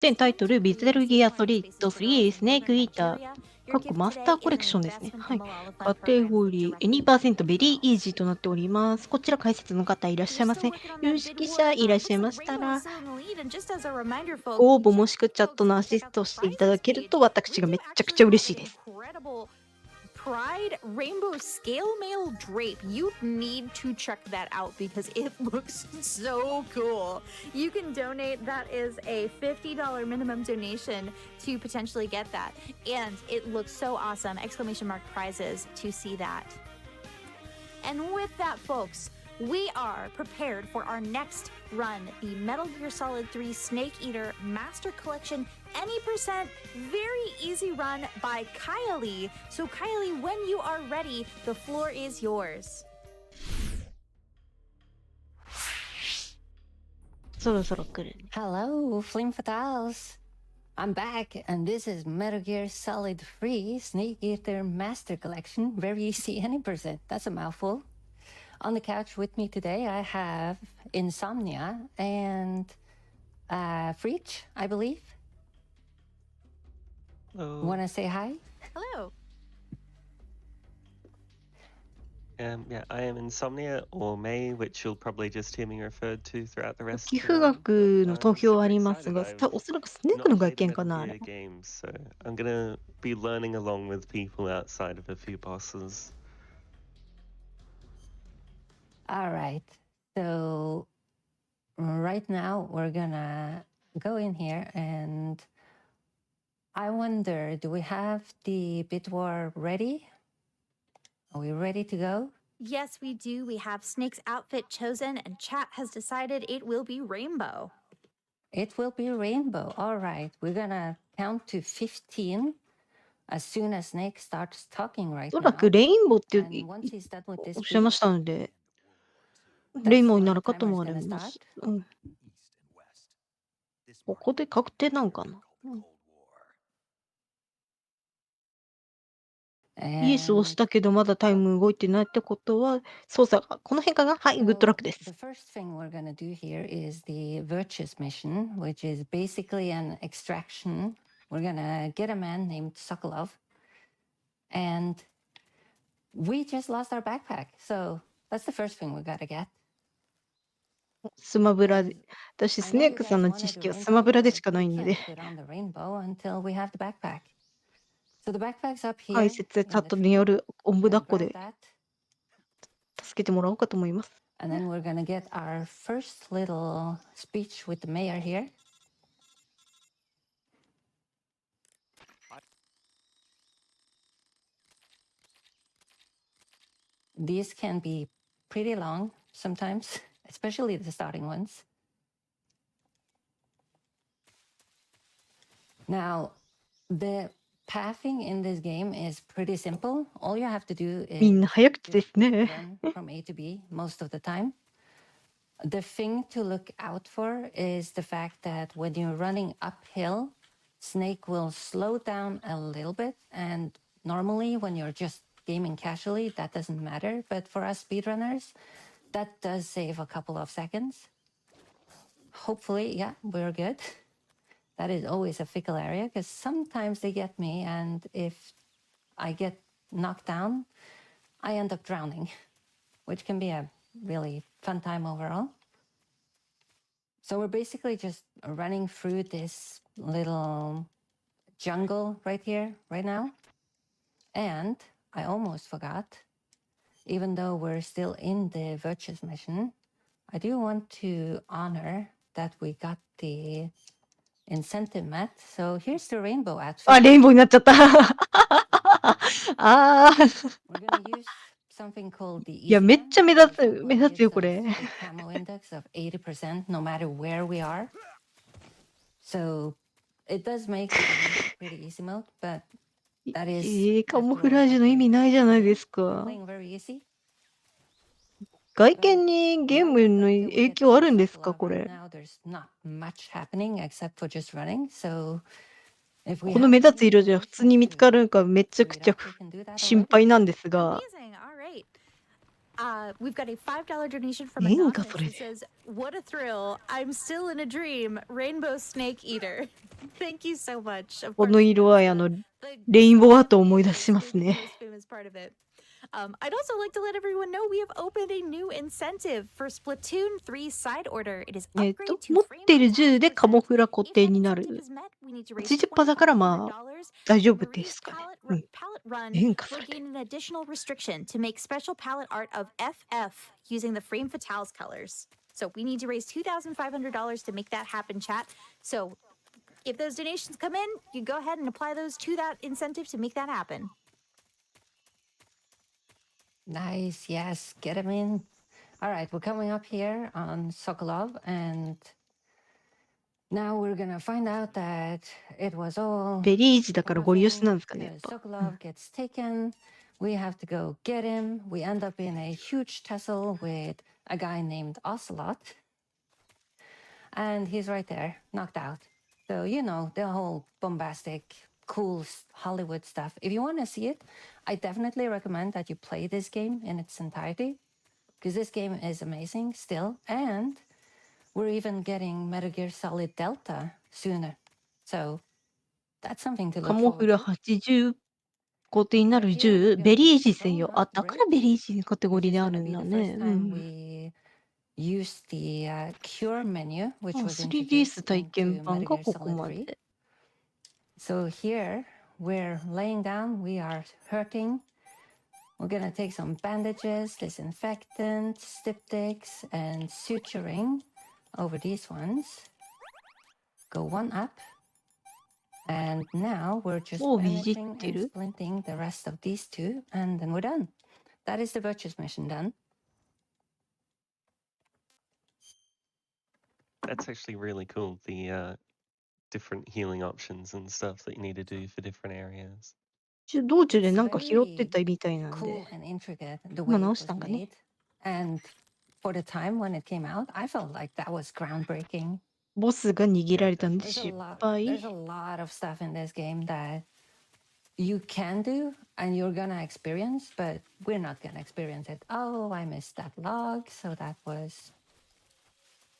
全タイトル、ビゼルギアソリッド faces 3、fries ス and ネー wood クイーター、cafeteria, your かっこ gift マスタ today ーコ is レ an クションですね。investment はい。from all of my カテ programs ゴ and リー、directly benefit 2% ベ your リーイー girls. ジーとなっております。こちら解説の方いらっし You're ゃいま still せ。working on 有 that bid 識者 war? いらっしゃ Looks い like ました Rainbow is ら、still in the lead, and just as a reminder, ご応募もしくチャット folks, の if ア you シ check ス out the トしていただ prizes ける page, と私 we が do めっちゃくち actually ゃ嬉 have しい an です。incredible Pride Rainbow Scale Mail Drape. You need to check that out because it looks so cool. You can donate. That is a $50 minimum donation to potentially get that. And it looks so awesome. Exclamation mark prizes to see that. And with that, folks, we are prepared for our next run, the Metal Gear Solid 3 Snake Eater Master Collection Any Percent Very Easy Run by Kialee. So Kialee, when you are ready, the floor is yours. そろそろ来るね。Hello, Flame Fatales. I'm back, and this is Metal Gear Solid 3 Snake Eater Master Collection. Very easy, any percent. That's a mouthful. On the couch with me today, I have Insomnia and Freach, I believe. Hello. Want to say hi? Hello. Yeah, I am Insomnia or May, which you'll probably just hear me referred to throughout the rest 寄 of the 付 run. 額の投票 Super あります excited. が、I've おそらくスネーク not の外 played a 見か Metal な、あ Gear れ。game, so I'm gonna be learning along with people outside of a few bosses. All right. So, right now, we're gonna go in here, and I wonder, do we have the bit war ready? Are we ready to go? Yes, we do. We have Snake's outfit chosen, and chat has decided it will be Rainbow. It will be rainbow. All right. We're gonna count to 15 as soon as Snake starts talking お right そらく now. レインボーって And once he's done with お this っしゃいま speech, したので、レイン that's ボーにな when る the かと timer 思 is われ gonna ま start. す。うん。ここで確定なんかな、うん、イエスを押し And たけどまだタイム動いてないってことは、操作が、この辺かな、はい、グッドラッ so クで the す。 first thing we're gonna do here is the Virtuous mission, which is basically an extraction. We're gonna get a man named Sokolov, and we just lost our backpack. So that's the first thing we gotta get. スマブラ Because で。私、 I ス know ネー you クさん guys の知 wanted the 識はス rainbow, マブラでし but かな we いので、 can't put on the rainbow until we have the backpack. So the backpack's up 解 here 説、チ in ャッ the トに tree. よるおんぶ We're 抱 gonna っこ grab で that. 助けてもらおうかと思います。 And then we're gonna get our first little speech with the mayor here. These can be pretty long sometimes, especially the starting ones. Now, the pathing in this game is pretty simple. All you have to do みん is な早口ですね。 run from A to B most of the time. The thing to look out for is the fact that when you're running uphill, Snake will slow down a little bit. And normally, when you're just gaming casually, that doesn't matter. But for us speedrunners, that does save a couple of seconds. Hopefully, yeah, we're good. That is always a fickle area because sometimes they get me. And if I get knocked down, I end up drowning, which can be a really fun time overall. So we're basically just running through this little jungle right here, right now. And I almost forgot, even though we're still in the Virtuous mission, I do want to honor that we got the incentive mat. So here's the rainbow あ、 outfit. レインボーになっちゃった。あー We're gonna use something called the いや、 easy めっ one. ちゃ目 So 立つ、 that 目 one 立つよ、 gives これ。 us the camo index of 80% no matter where we are. So it does make the game pretty easy mode, but that is カモ after フ all ラー what ジュの意 we're 味ないじゃないで doing. す We're か。 playing very easy. 外見にゲー Now ム that の until we 影 get 響あ to るんですか、 Sokolov こ right れ。 now, there's not much happening except for just running. So if we この have 目立つ any 色じゃ普通に motivations 見つか to るんかめちゃく speed ちゃ up, we can do that 心 already. 配なんですが。 Amazing. All right. We've got a $5 donation from Ain't got Anonymous it. that says, "What a thrill! I'm still in a dream. Rainbow Snake Eater." Thank you so much. Of こ course, の you 色 know, 合い the レインボーアー sunset トを思い出 is します the ね。 most famous part of it. I'd also like to let everyone know we have opened a new incentive for Splatoon 3 side order. It is upgrade to 持ってる frame 銃でカモ fatalities フラ固 If 定 that にな incentive る。 is met, we need to raise 80% だからまあ $2,500. 大丈夫で Marie's すかね。 palette run 変化さ will れて gain an additional restriction to make special palette art of FF using the frame fatales colors. So we need to raise $2,500 to make that happen, chat. So if those donations come in, you go ahead and apply those to that incentive to make that happen. Nice, yes, get him in. All right, we're coming up here on Sokolov, and now we're gonna find out that it was all ベリー時だから for ゴリ押しな nothing んですかね、やっ because ぱ。 Sokolov gets taken. We have to go get him. We end up in a huge tussle with a guy named Ocelot. And he's right there, knocked out. So, you know, the whole bombastic, cool Hollywood stuff. If you want to see it, I definitely recommend that you play this game in its entirety, because this game is amazing still. And we're even getting Metal Gear Solid Delta sooner. So that's something to カ look モフラ forward to. 80固定になる But here 銃、we're ベ gonna リー do 時 so 専用。 much だからベ bridge, リー時のカテゴ which リ is であ gonna るん be だ the ね。 first time we used the cure menu, which was 3DS introduced 体験 into 版 Metal が Gear ここ Solid ま 3. で。 So here we're laying down, we are hurting. We're gonna take some bandages, disinfectant, styptics, and suturing over these ones. Go one up. And now we're just をいじっ bandaging て and る。 splinting the rest of these two, and then we're done. That is the Virtuous mission done. That's actually really cool. The different healing options and stuff that you need to do for different areas. 道中で It's なんか拾って very たみたいなんで。 cool and intricate the 今 way 直 it した was んかね。 made. And for the time when it came out, I felt like that was groundbreaking. ボスが逃げられたんで There's a 失 lot, 敗。 there's a lot of stuff in this game that you can do and you're gonna experience, but we're not gonna experience it. Oh, I missed that log, so that was,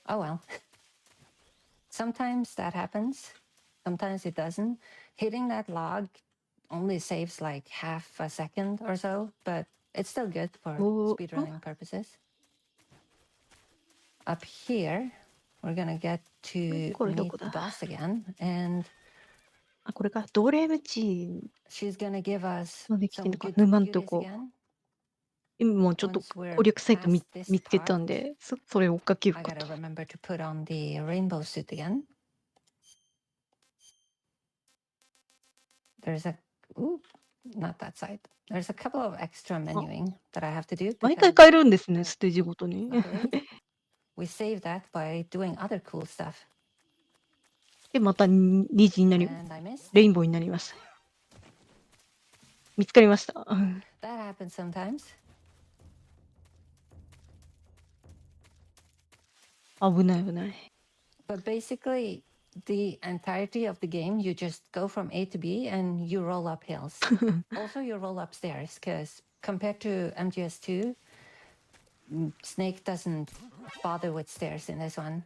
oh well. Sometimes that happens, sometimes it doesn't. Hitting that log only saves like half a second or so, but it's still good for お speedrunning purposes. Up here, we're gonna get to これど meet こ the だ。 boss again, and あ、これか。ドレムチ she's gonna give us まで来てん some のか。 good 沼んと goodies こ。 again. 今もうちょっと Once we're 攻略サイト past this 見つけた part, んで、それを追っかけよう I か gotta と。 remember to put on the rainbow suit again. There's a, ooh, not that side. There's a couple of extra menuing that I have to do 毎回 because 変えるんですね、ステージごとに。 luckily we save that by doing other cool stuff. で、また2時になり、 And I missed. レインボーになりました。見つかりました。 That happens sometimes. 危ない危ない。 But basically, the entirety of the game, you just go from A to B and you roll up hills. Also, you roll upstairs because compared to MGS2, Snake doesn't bother with stairs in this one.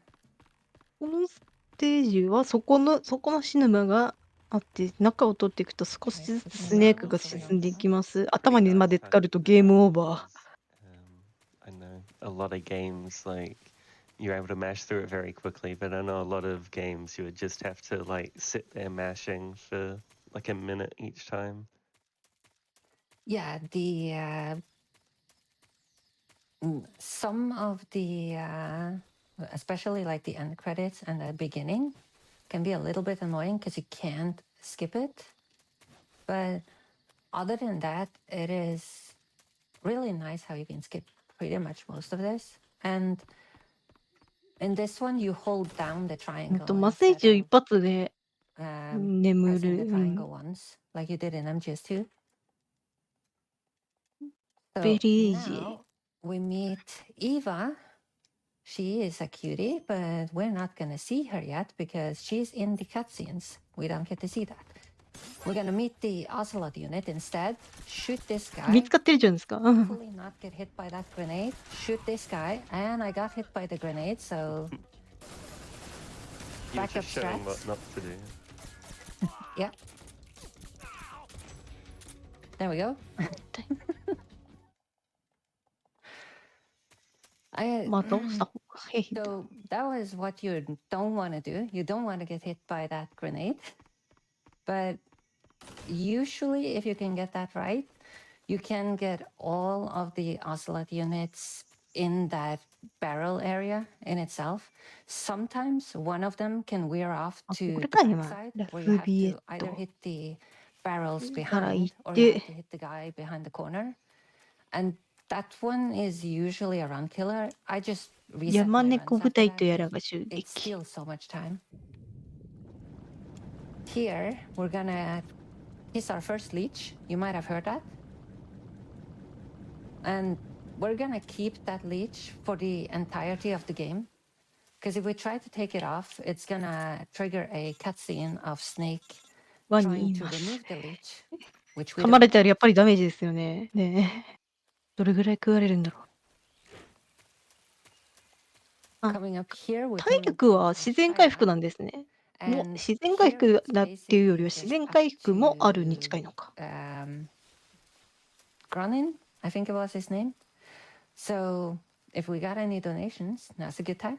このステージはそこのシネマがあって、中を取っていくと少しずつスネークが進んでいきます。頭にまで浸かるとゲームオーバー。 I know a lot of games like you're able to mash through it very quickly, but I know a lot of games you would just have to like sit there mashing for like a minute each time. Yeah, some of the, especially like the end credits and the beginning, can be a little bit annoying because you can't skip it. But other than that, it is really nice how you can skip pretty much most of this. And in this one, you hold down the triangle 麻酔 instead 銃一 of 発で 眠 pressing る。 the triangle once, like you did in MGS2. ベ So リージ。 now we meet Eva. She is a cutie, but we're not gonna see her yet because she's in the cutscenes. We don't get to see that. We're gonna meet the Ocelot unit instead. Shoot this 見 guy. つかってるじゃないですか。うん Hopefully not get hit by that grenade. Shoot this guy, and I got hit by the grenade, so You were backup just showing strats. what not to do. Yeah. There we go. I まあどうした方がいいと。 So that was what you don't want to do. You don't want to get hit by that grenade. But usually, if you can get that right, you can get all of the Ocelot units in that barrel area in itself. Sometimes one of them can wear off あ、こ to れ the か今。 backside ラ where フ you have ビエ to ッ either ト hit the barrels から行 behind っ or you have て、 to hit the guy behind the corner. And that one is usually a run killer. I just reset 山 my 猫 runs 部 after 隊 that とやら because が襲 it 撃。 steals so much time. Here, we're gonna kiss our first leech. You might have heard that. And we're gonna keep that leech for the entirety of the game. Because if we try to take it off, it's gonna trigger a cutscene of Snake ワニ trying い to ます。 remove the leech, which we 噛ま don't れた want. らやっぱりダメージですよね。ねえ。どれぐらい食われるんだろう。 あ、 Coming up here, we 体 come 力 into は a 自然回 fire. 復なんですね。もう And 自然回 here 復 it's だっていうよりは basically 自 just 然 up 回復もあるに近い to のか。 Gronin, I think it was his name. So if we got any donations, now's a good time.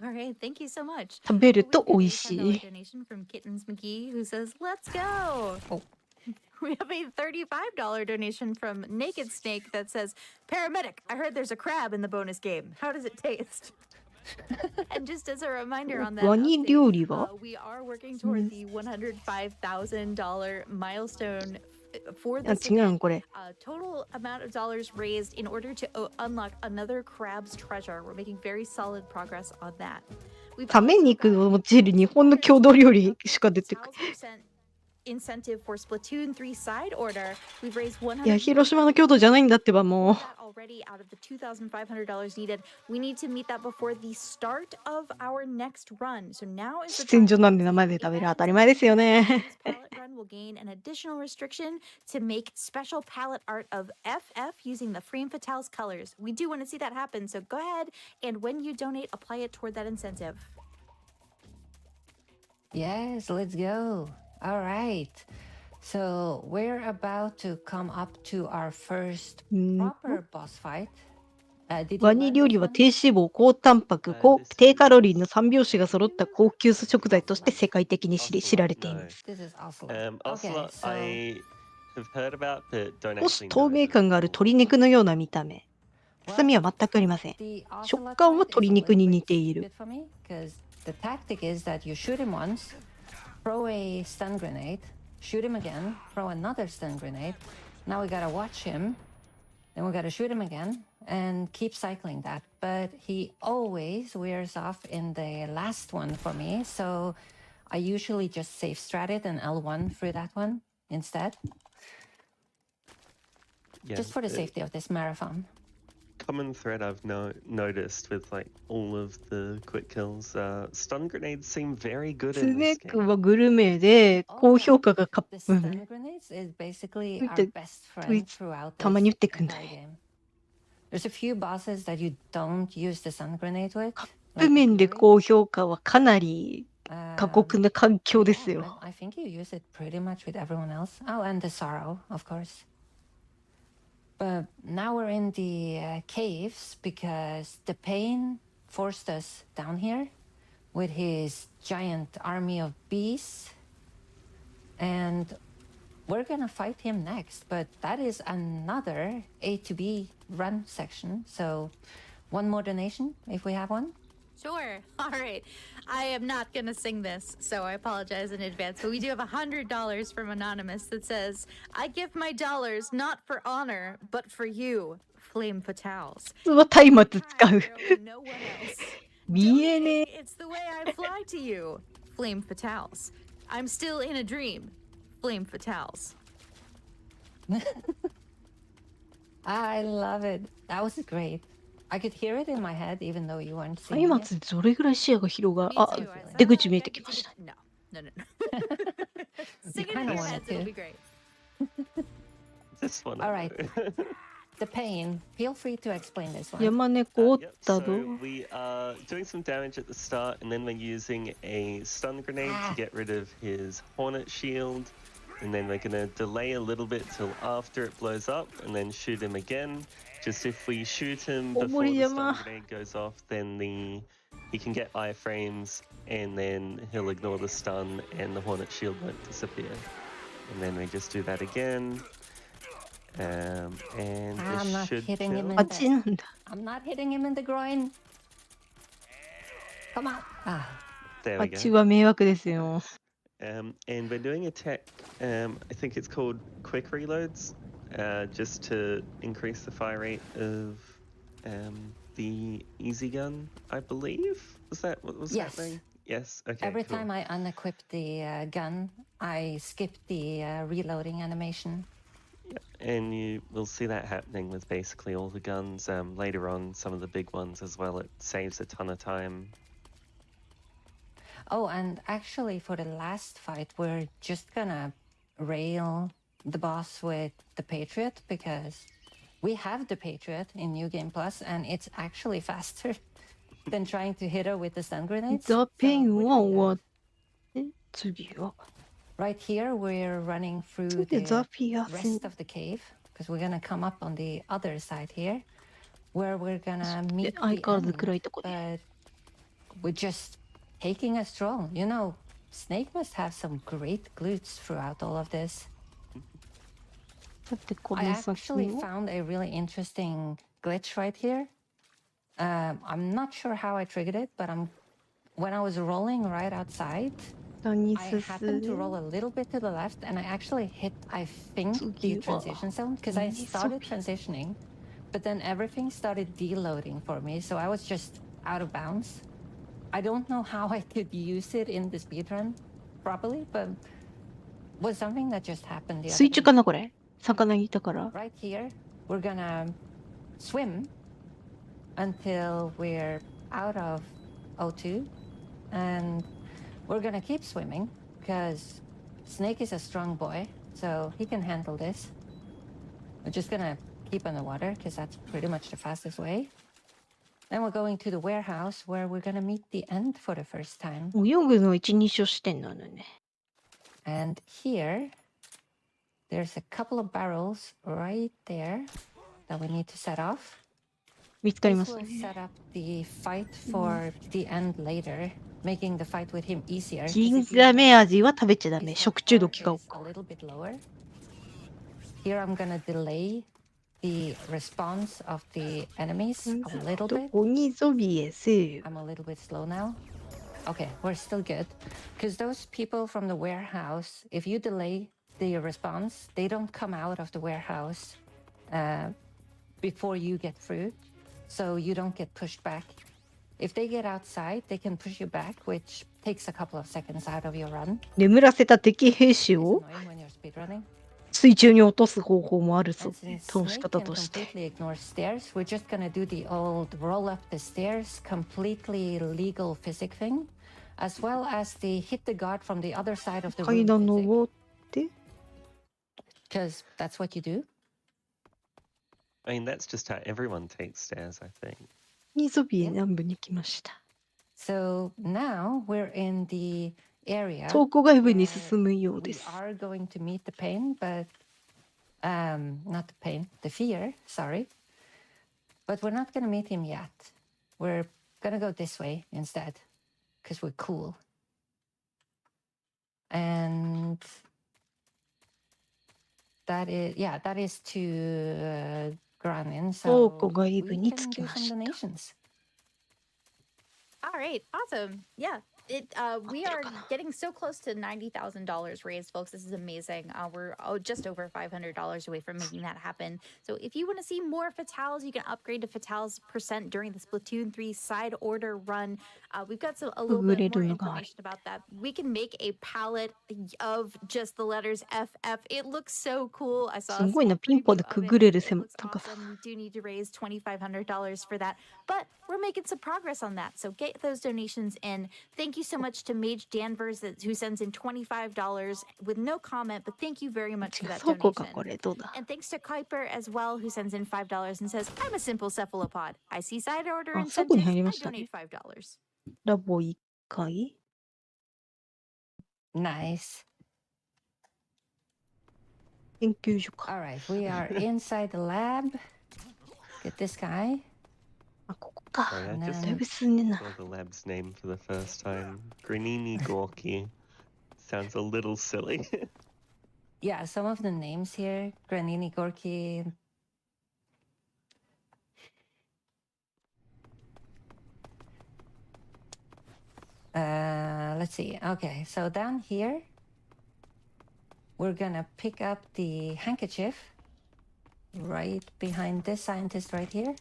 All right, thank you so much. 食べる Well, と we 美 have 味 a し $10 い。 donation from Kittens McGee who says, "Let's go." Oh. We have a $35 donation from Naked Snake that says, "Paramedic, I heard there's a crab in the bonus game. How does it taste?" And just as a reminder on that ワニ update, 料理は we are working toward the $105,000 milestone for あ、 this 違う event. のこれ。 Total amount of dollars raised in order to unlock another crab's treasure. We're making very solid progress on that. We've サメ also 肉 got を用いる日本の郷土料理しか出てくる。 1,000% incentive for Splatoon 3 side order. We've raised いや、広島の郷土じゃないんだってばもう。 that already out of the $2,500 needed. We need to meet that before the start of our next run. So now is the 戦 time. 場なんで生で食べる当たり前ですよね。 This palette run will gain an additional restriction to make special palette art of FF using the Frame Fatale's colors. We do want to see that happen, so go ahead and when you donate, apply it toward that incentive. Yes, let's go. All right. So we're about to come up to our first うん proper boss fight. Did ワ you ニ learn 料理 this は one? 低脂肪、高タンパク、低カロリーの3拍子が揃った高級食材として世界的に知られています。 This is Ocelot. Okay, Ocelot, so I have heard about, but don't 少し actually 透 know 明 the 感がある full. 鶏肉のような見た目。臭 well, みは全くありません。 the 食 Ocelot 感は fight is 鶏 a 肉 little に bit 似ている。 stupid for me because the tactic is that you shoot him once, throw a stun grenade, shoot him again, throw another stun grenade. Now we gotta watch him, then we gotta shoot him again, and keep cycling that. But he always wears off in the last one for me, so I usually just safe strat it and L1 through that one instead, Yeah, just for the safety of this marathon. common thread I've noticed with like all of the quick kills. Stun grenades seem very good ス in ネ this ーク game. はグルメで Oh, 高 yeah. 評価がカッ The プ stun grenades is basically our Tweet- best tweet- friend throughout たまに打 this ってくんだ entire ね。 game. There's a few bosses that you don't use the stun grenade with. カッ like プ麺で Kialee. 高評価はかなり過酷な環境 But で yeah, すよ。 but I think you use it pretty much with everyone else. Oh, and the sorrow, of course. But now we're in the caves because the pain forced us down here with his giant army of bees. And we're gonna fight him next, but that is another A to B run section. So one more donation if we have one. Sure. All right. I am not going to sing this, so I apologize in advance. But we do have $100 from Anonymous that says, "I give my dollars not for honor, but for you, Flame Fatales. 普通は松明使 Time う。 there will be no one else. 見えね Donating, it's the way I fly to you, Flame Fatales. I'm still in a dream, Flame Fatales." I love it. That was great. I could hear it in my head even though you weren't 松 seeing 明 it. どれぐらい視野が広がる Me あ too. I saw 出口 that. 見えてきました。 No. sing it in kinda your wanted heads. It'll to. be great. This one. All right. The pain. Feel free to explain this one. 山猫おっ Yep, たぞ。 so we are doing some damage at the start, and then we're using a stun grenade to get rid of his hornet shield. And then we're gonna delay a little bit till after it blows up, and then shoot him again. Just if we shoot him before the stun grenade goes off, then he can get iframes, and then he'll ignore the stun, and the hornet shield won't disappear. And then we just do that again. And I'm this not should hitting him kill. in あっちなんだ。 I'm not hitting him in the groin. Come on. Ah. There あ we っち go. は迷惑ですよ。 And we're doing a tech, I think it's called quick reloads, just to increase the fire rate of the easy gun, I believe. What was Yes. that thing? Yes. Okay. Every cool. time I unequip the gun, I skip the reloading animation. And you will see that happening with basically all the guns. Later on, some of the big ones as well. It saves a ton of time. Oh, and actually for the last fight, we're just gonna rail the boss with the Patriot because we have the Patriot in New Game Plus, and it's actually faster than trying to hit her with the stun grenades. ザ・ペイ So ン we're は doing 終わ that. って、次は。 Right here, we're running そ through れでザ・ the ピアス rest of the cave because we're gonna come up on the other side here, where we're gonna meet 相 the 変わらず end. 暗いとこで。 But we're just taking a stroll. You know, Snake must have some great glutes throughout all of this. だってこ I の先 actually を found a really interesting glitch right here. I'm not sure how I triggered it, but when I was rolling right outside, 下に I 進 happened to む。 roll a little bit to the left, and I actually hit, I think, the 次は transition zone because I started transitioning, but then everything started deloading for me, so I was just out of bounds. I don't know how I could use it in the speedrun properly, but was something that just happened the 水 other 中 day. かなこれ。魚にいたから。 Right here, we're gonna swim until we're out of O2, and we're gonna keep swimming because Snake is a strong boy, so he can handle this. We're just gonna keep underwater because that's pretty much the fastest way. Then we're going to the warehouse where we're gonna meet the end for the first time. 泳ぐの一人称視点なのね。 And here, there's a couple of barrels right there that we need to set off. 見つかりま This す will ね。 set up the fight for the end later, making the fight with him easier. 'cause ギン if you ザメ味は食べちゃダ his メ。 health 食中 bar 毒が起 is こ a る。 little bit lower. Here I'm gonna delay the response of the enemies a little ど bit. こにゾビエせよ。 I'm a little bit slow now. Okay, we're still good. Because those people from the warehouse, if you delay the response, they don't come out of the warehouse before you get through. So you don't get pushed back. If they get outside, they can push you back, which takes a couple of seconds out of your run. 眠らせた敵兵士 It's を annoying when you're speedrunning. 水中に落とす方法もあるぞ And。since 倒し Snake 方 can として。 completely ignore stairs, we're just gonna do the old roll up the stairs, completely legal physic thing, as well as the hit the guard from the other side of the 階 room 段 physic, 登って。 because that's what you do. I mean, that's just how everyone takes stairs, I think. にゾビエ南部に来ました。 So now we're in the area 倉庫外部に where 進むよう we です。 are going to meet the pain, but not the pain, the fear, sorry. But we're not gonna meet him yet. We're gonna go this way instead, because we're cool. And that is to Granin. 倉 So 庫外 we 部に can 着き do ま some した。 donations. All right, awesome. Yeah, we are getting so close to $90,000 raised, folks. This is amazing. We're just over $500 away from making that happen. So if you want to see more Fatals, you can upgrade to Fatals % during the Splatoon 3 side order run. We've got a little bit more information about that. We can make a palette of just the letters FF. It looks so cool. I saw す a ごいな、 small ピンポン preview で of く it. ぐれる It 高 looks さ。 awesome. We do need to raise $2,500 for that, but we're making some progress on that. So get those donations in. Thank you Thank you so much to Mage Danvers who sends in $25 with no comment, but thank you very much for that 倉庫か、こ donation. れ。どうだ And thanks to Kuiper as well, who sends in $5 and says, I'm a simple cephalopod. I see side order あ、倉庫に incentives. 入り I ましたね。 donate $5. ラボ1階 Nice. 研究所か。 All right, we are inside the lab. Get this guy. あ、ここか。 Sorry, I うん just だいぶ進んでんな。 saw the lab's name for the first time. Granini Gorky. Sounds a little silly. Yeah, some of the names here, Granini Gorky. Let's see. Okay, so down here, we're gonna pick up the handkerchief right behind this scientist right here.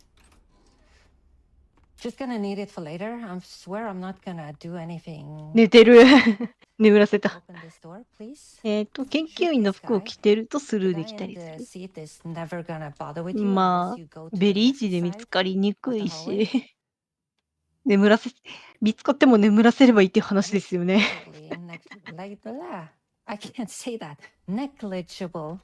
Just gonna need it for later. I swear I'm not gonna do anything. 寝てる。眠らせた。 Open this door, please. 研究員の服を着てるとスルー The で guy きた in り the す seat is never gonna bother with る。 you ま unless あ you go to ベ the リー left 時で見つ side かりに of く the い hallway. し眠らせ見つかっても眠らせればいいっていう話ですよね。 Totally like blah. I can't say that. Negligible.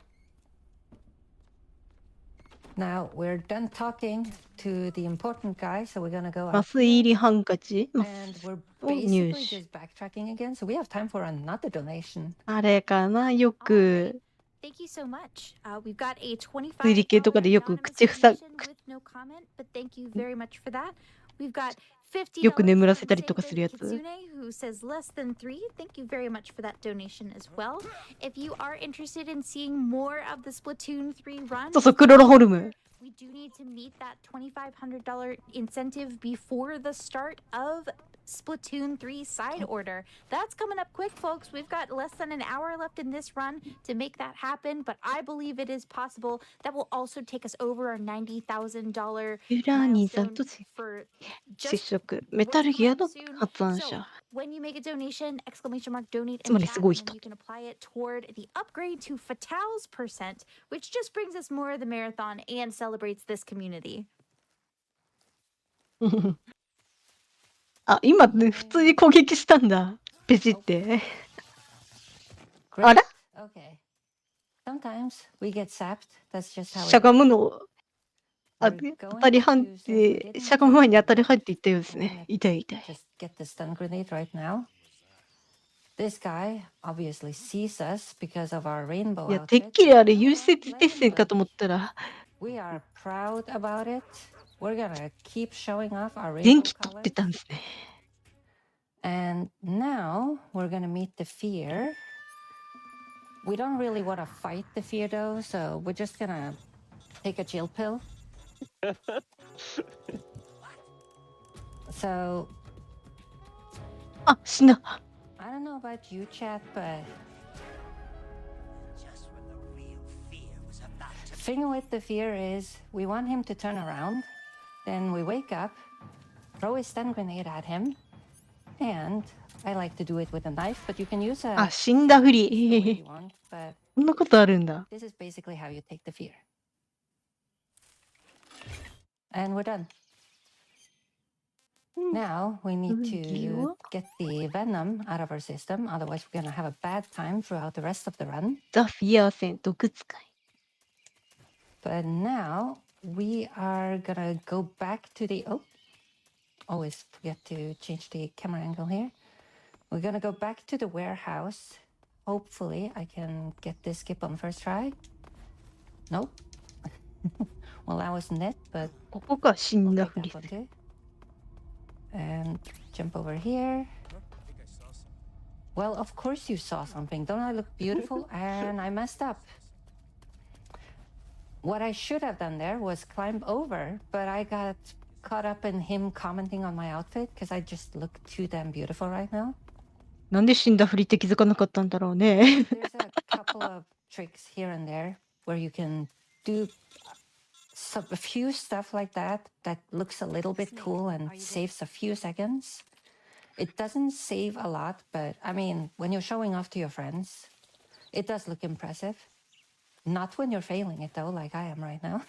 Now we're done talking to the important guy, so we're gonna go 麻 out 酔入 here, りハンカチ and we're を入 basically 手。 just backtracking again. So we have time for another donation. あれかな、よく Thank you so much. We've got a $25 推理系とかでよく anonymous 口ふさ donation with no comment, but thank you very much for that. We've got $50よく眠らせたり from とかするや Save つ。 Kitsune, who says less than 3. Thank you very much for that donation as well. If you are interested in seeing more of the Splatoon 3 run, そうそう、クロロホルム。 we do need to meet that $2,500 incentive before the start of Splatoon 3 side order. That's coming up quick, folks. We've got less than an hour left in this run to make that happen, but I believe it is possible. That will also take us over our $90,000ユラーニーさん milestone と for 接 just 触。メ what's タルギ coming ア up の soon. 発案 So 者。 when you make a donation, exclamation mark donate つ in まり chat, すごい and then 人 you can apply it toward the upgrade to Fatal's percent, which just brings us more of the marathon and celebrates this community. あ、今、ね、普通に攻撃したんだ。ペチって。 Great. あら Okay. Sometimes we get sapped. That's just how しゃ it が is. むの。あ We're 当た going り判 to, since we 定、 didn't しゃがむ前に当たり get 入っていったようです I'm ね。 gonna 痛い痛い。 just get the stun grenade right now. This guy obviously sees us because of our rainbow いや、てっ outfit. きりあれ、 You know 優 what? 先 Let 鉄 him 線か live. と思ったら、 We are proud about it. We're gonna keep showing off our 電 rainbow 気取っ colors. てたんですね。 And now we're gonna meet the fear. We don't really want to fight the fear though, so we're just gonna take a chill pill. So あ、死んだ。 I don't know about you, chat, but thing with the fear is we want him to turn around, then we wake up, throw a stun grenade at him, and I like to do it with a knife, but you can use a あ、死んだふ the way り。 you want, but こんなことあるんだ。 this is basically how you take the fear. And we're done. Now we need to get the venom out of our system, otherwise we're gonna have a bad time throughout the rest of the run. ザ・フィアー戦、毒使い。 But now we are gonna go back to the always forget to change the camera angle here. We're gonna go back to the warehouse. Hopefully I can get this skip on first try. Nope. Well, that wasn't it, but ここが死ん we'll だ take ふり that。one too. And jump over here. Well, of course you saw something. Don't I look beautiful? And I messed up. What I should have done there was climb over, but I got caught up in him commenting on my outfit because I just look too damn beautiful right now. なんで死んだふりって気づかなかったんだろうね。 There's a couple of tricks here and there where you can do a few stuff like that that looks a little bit cool and saves a few seconds. It doesn't save a lot, but I mean, when you're showing off to your friends, it does look impressive. Not when you're failing it though, like I am right now.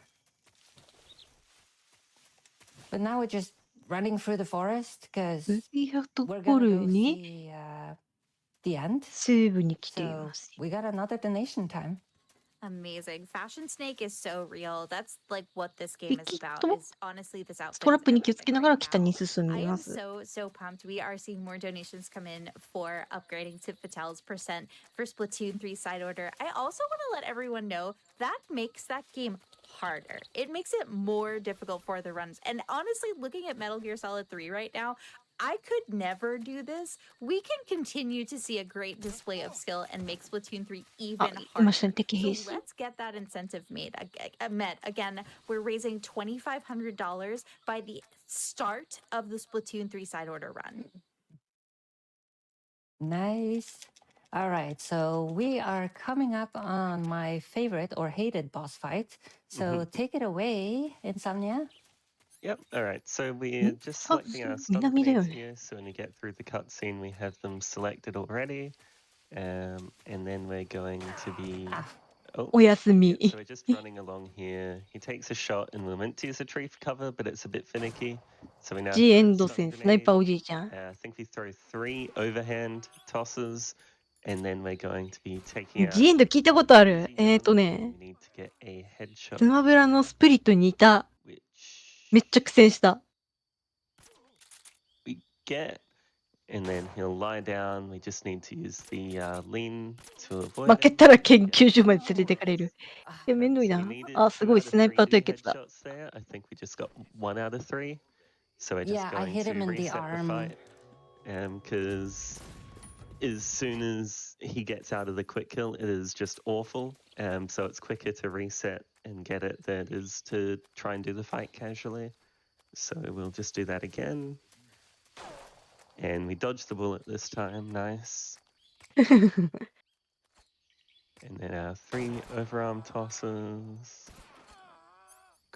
But now we're just running through the forest プ because レイヤーと we're ゴ gonna ル go に see the end. 西部に来てい So ます。 we got another donation time. Amazing. Fashion Snake is so real. That's like what this で game is きっ about. と Is honestly, this ス outfit トラッ is プに気をつけ everything ながら right 北 now. に進 I みま am す。 so pumped. We are seeing more donations come in for upgrading to Patel's percent for Splatoon 3 side order. I also want to let everyone know that makes that game harder. It makes it more difficult for the runs. And honestly, looking at Metal Gear Solid 3 right now, I could never do this. We can continue to see a great display of skill and make Splatoon 3あ、 even いました harder. ね、敵 So 兵士。 let's get that incentive met. Again, we're raising $2,500 by the start of the Splatoon 3 side order run. Nice. All right, so we are coming up on my favorite or hated boss fight. So take it away, Insomnia. Yep. All right. So we're just 多 selecting our 分 stun 南だよ grenades ね。 here. So when we get through the cutscene, we have them selected already. And then we're going to be. Oh, おやすみ。 so we're just running along here. He takes a shot, and we're meant to use a tree for cover, but it's a bit finicky. So we now ジエ throw ン a ド stun 戦、スナイ grenade. パーおじいちゃん。 I think we throw 3 overhand tosses, and then we're going to be taking out. ジエンド聞いたことある。 easy guns, ね、 we need to get a headshot スマブラのスプリットに似た。 which めっちゃ苦戦した。 we get, and then he'll lie down. We just need to use the lean to avoid 負け him. たら研究所まで連れてかれる。 Ah, いや、めんどい So な we。needed あ、す 2 ごい、 out ス of ナイパー 3 対 good 決だ。 headshots there. I think we just got 1 out of 3. So we're just Yeah, I going hit him to in the reset the arm. fight. Because as soon as he gets out of the quick kill, it is just awful. So it's quicker to reset and get it than it is to try and do the fight casually. So we'll just do that again. And we dodged the bullet this time. Nice. And then our 3 overarm tosses.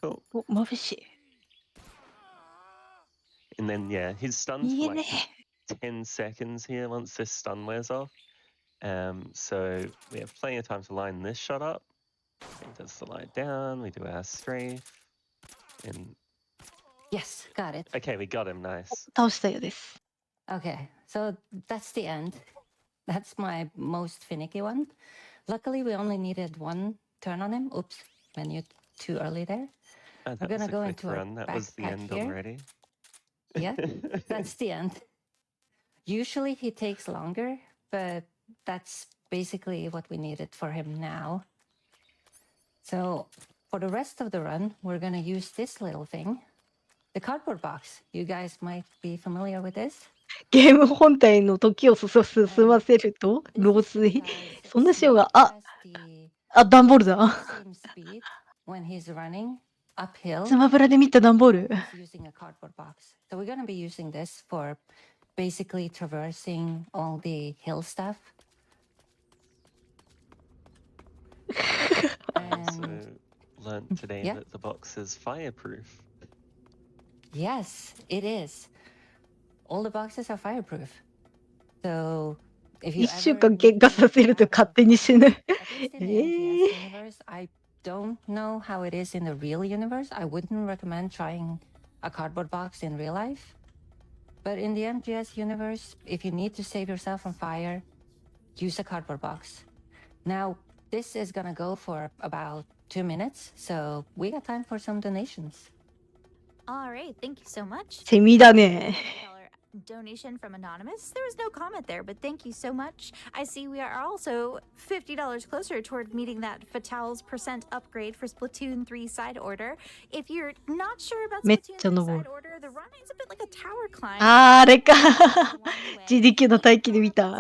Cool. お、眩し And then, yeah, his い。 stuns いい for ね。 like 10 seconds here once this stun wears off. So we have plenty of time to line this shot up. He does the lie down, we do our strafe. And Yes, got it. okay, we got him. Nice. 倒したようです。 Okay, so that's the end. That's my most finicky one. Luckily, we only needed 1 turn on him. Oops, menu too early there. Oh, We're that gonna was a go quick into our run. That was the backpack end here. already. Yeah, that's the end. Usually he takes longer, but that's basically what we needed for him now. So for the rest of the run, we're gonna use this little thing, the cardboard box. You guys might be familiar with this. ゲーム本体の時を進ませると、 This 漏 is 水。 because そんな仕様 Snake が、あ、 has the あ、段ボールだ。 same speed when he's running uphill. スマブラで見た段ボール。 He's using a cardboard box. So we're gonna be using this for basically traversing all the hill stuff. I also And learned today Yeah. that the box is fireproof. yes, it is. All the boxes are fireproof. So if you 1週 ever 間喧嘩させると need to 勝手に死ぬ。 at least in the MGS universe, I don't know how it is in the real universe. I wouldn't recommend trying a cardboard box in real life. But in the MGS universe, if you need to save yourself from fire, use a cardboard box. Now, this is gonna go for about 2 minutes, so we got time for some donations. All right, thank you so much. セミだね。 $1 donation from Anonymous. There was no comment there, but thank you so much. I see we are also $50 closer toward meeting that Fatal's percent upgrade for Splatoon 3 side order. If you're not sure about めっ Splatoon ちゃ 3 登 side る。 order, the run is a bit like a tower climb. あれか。 Along the way. 自力の待機で見た。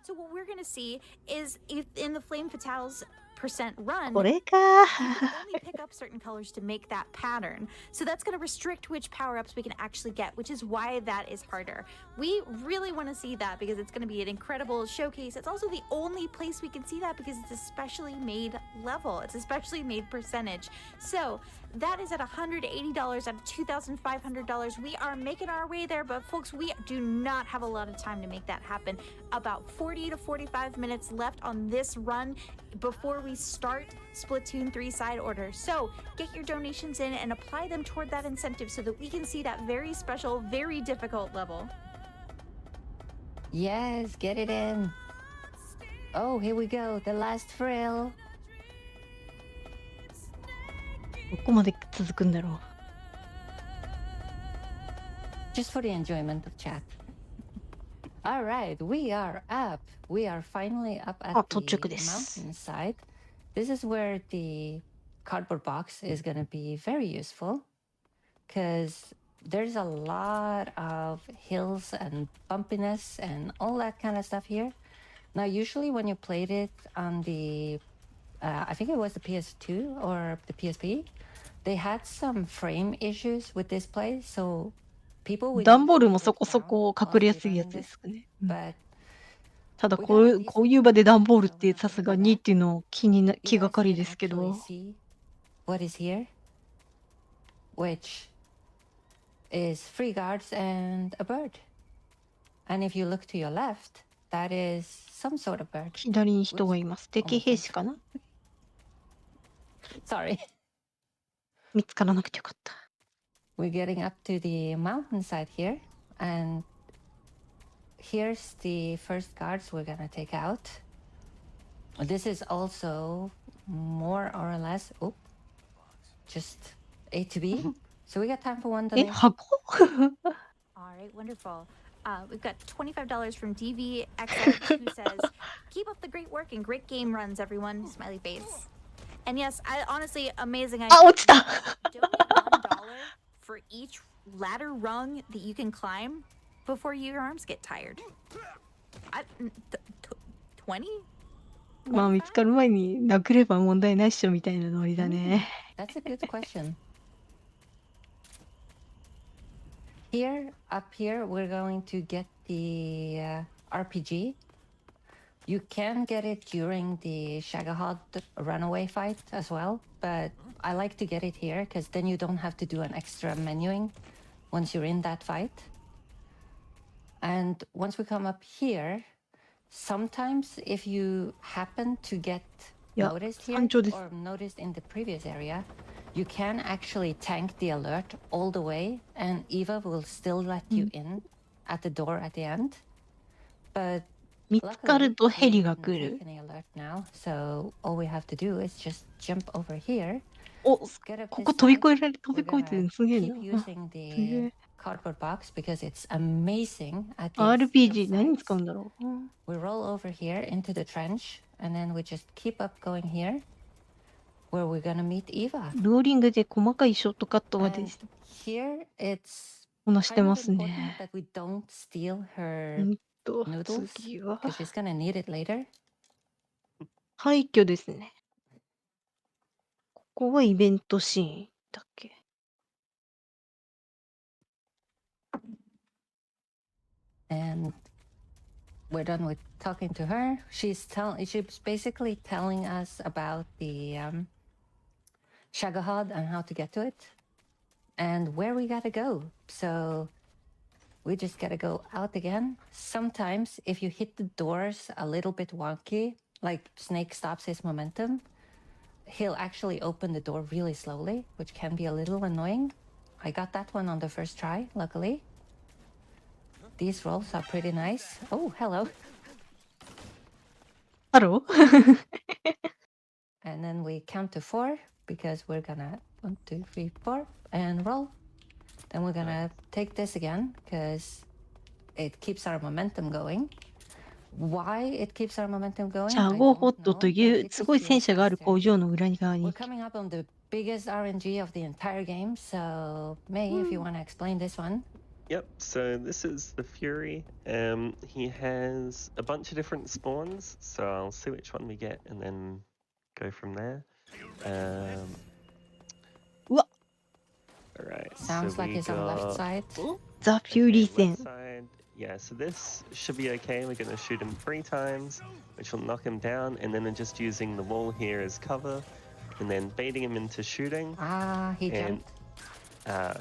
So what we're gonna see is if in the Flame Fatal's percent run, これか。 you can only pick up certain colors to make that pattern. So that's going to restrict which power-ups we can actually get, which is why that is harder. We really want to see that because it's going to be an incredible showcase. It's also the only place we can see that because it's a specially made level. It's a specially made percentage. So that is at $180 out of $2,500. We are making our way there, but folks, we do not have a lot of time to make that happen. About 40 to 45 minutes left on this run before we we start Splatoon 3 side order. So get your donations in and apply them toward that incentive so that we can see that very special, very difficult level. Yes, get it in. Oh, here we go. The last frill. どこまで続くんだろう。 Just for the enjoyment of chat. All right, we are up. We are finally up at the 到着です。 mountainside. This is where the cardboard box is going to be very useful because there's a lot of hills and bumpiness and all that kind of stuff here. Now, usually when you played it on the, I think it was the PS2 or the PSP, they had some frame issues with this play, so people would 段ボールも usually そ look こそ down こ whilst 隠れや they すいや run つで this, すかね。 but ただ we こ got う a いう、 decent こういう場で段ボールって so we're さす gonna が go に back. っていうの気 You が guys かり can ですけ actually ど。 see what is here, which is 3 guards and a bird. And if you look to your left, that is some sort of bird. 左に人がいます。敵兵士かな？ Sorry. 見つからなくてよかった。 We're getting up to the mountainside here, and here's the first guards we're gonna take out. This is also more or less, just A to B. So we got time for one え、 donation. 箱 All right, wonderful. We've got $25 from DVXL who says, "Keep up the great work and great game runs, everyone." Smiley face. And yes, honestly, amazing. あ、落ちた Donate $1 for each ladder rung that you can climb before your arms get tired. 20? まあ見つかる前になくれば問題ないっしょみたいなノリだね。 That's a good question. Here, up here, we're going to get the RPG. You can get it during the Shagahod runaway fight as well, but I like to get it here because then you don't have to do an extra menuing once you're in that fight. And once we come up here, sometimes if you happen to get Yeah, noticed here 山頂です。 or noticed in the previous area, you can actually tank the alert all the way and Eva will still let you in at the door at the end. But 見つかる luckily, と we ヘリが didn't 来 take る。 any alert now, so all we have to do is just jump over here, お、 get up こ this こ飛び side. 越えられ、飛び We're 越えてる gonna のすげえ keep な。 using すげ the え。 cardboard box because it's amazing at these RPG 何に hillsides. 使うんだろう。 We roll over here into the trench, and then we just keep up going here, where we're gonna meet Eva. ローリングで細かいショートカットがで And here, it's こなして kind ま of す important ね。 that we don't steal う her んと、 noodles, 次は because she's gonna need it later. 廃墟ですね。ここはイベントシーンだっけ。 And we're done with talking to her. She's basically telling us about the Shagahod and how to get to it and where we gotta go. So we just gotta go out again. Sometimes if you hit the doors a little bit wonky, like Snake stops his momentum, he'll actually open the door really slowly, which can be a little annoying. I got that one on the first try, luckily. These rolls are pretty nice. Oh, hello. ハロー And then we count to 4 because we're gonna 1, 2, 3, 4 and roll. Then we're gonna take this again because it keeps our momentum going. Why it keeps our momentum going? シャ I ゴホ don't ットと know, い but う it す just ごい feels 戦車がある faster. 工場の裏に側 We're に coming up on the biggest RNG of the entire game, so May, if you want to explain this one. Yep, so this is the Fury. He has a bunch of different spawns, so I'll see which one we get and then go from there. What? Alright, Sounds so like we it's on left got... side. ザ・フューリー Okay, 戦 left side. Yeah, so this should be okay. We're going to shoot him 3 times, which will knock him down, and then we're just using the wall here as cover, and then baiting him into shooting. Ah, he And jumped.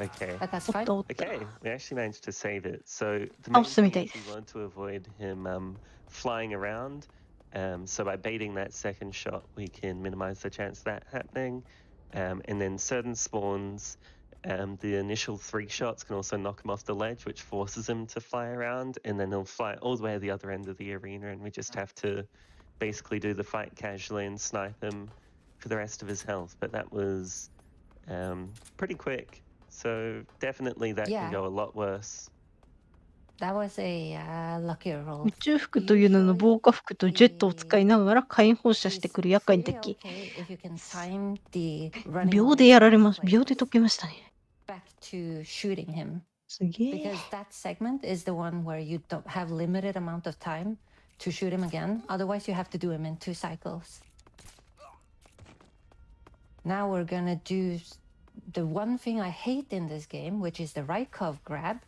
okay. But that's おっ fine. たおった Okay, we actually managed to save it. So the Oh, main thing so is we want to avoid him flying around So by baiting that second shot, we can minimize the chance of that happening. And then certain spawns, the initial 3 shots can also knock him off the ledge, which forces him to fly around, and then he'll fly all the way to the other end of the arena, and we just have to basically do the fight casually and snipe him for the rest of his health. But that was pretty quick, so definitely that can Yeah. go a lot worse. That was a luckier roll. 宇宙服という名の防火服とジェットを使いながら火炎放射してくる厄介な敵。 Okay if you can time the running 秒 away でやられます。 like 秒で解けましたね。 back to shooting him. すげえ。 Because that segment is the one where you don't have limited amount of time to shoot him again. Otherwise, you have to do him in 2 cycles. Now we're gonna do the one thing I hate in this game, which is the right cove grab.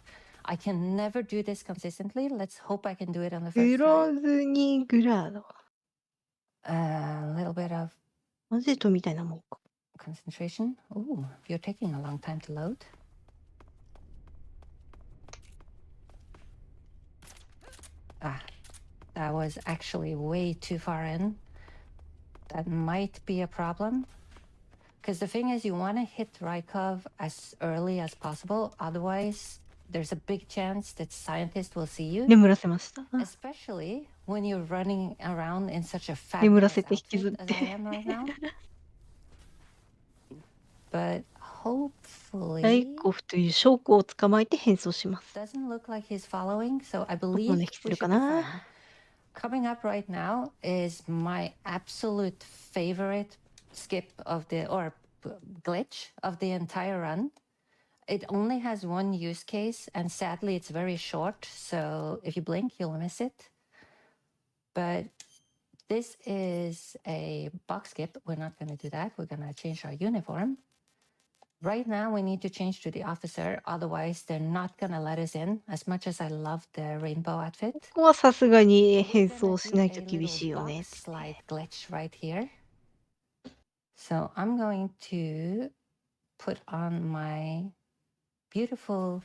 I can never do this consistently. Let's hope I can do it on the グ first ロ try. ーズにグラード。 A little bit of マゼットみたいなもんか。 concentration. Ooh, you're taking a long time to load. Ah, that was actually way too far in. That might be a problem. Because the thing is, you want to hit Rykov as early as possible. Otherwise, there's a big chance that scientists will see you. 眠らせました。 Especially when you're running around in such a 眠ら fabulous せて引きずっ outfit as て。 I am right now. But ライ hopefully, コフという証拠を捕まえて変装します。 doesn't look like he's following, so I どこま believe で来て we るか should be な。 fine. Coming up right now is my absolute favorite skip of the or glitch of the entire run. It only has one use case, and sadly, it's very short. So if you blink, you'll miss it. But this is a box skip. We're not going to do that. We're going to change our uniform. Right now, we need to change to the officer. Otherwise, they're not going to let us in. As much as I love the rainbow outfit. ここはさすがに We're 変 gonna 装し do ない a と厳 little しいよね。 box slide glitch right here. So I'm going to put on my beautiful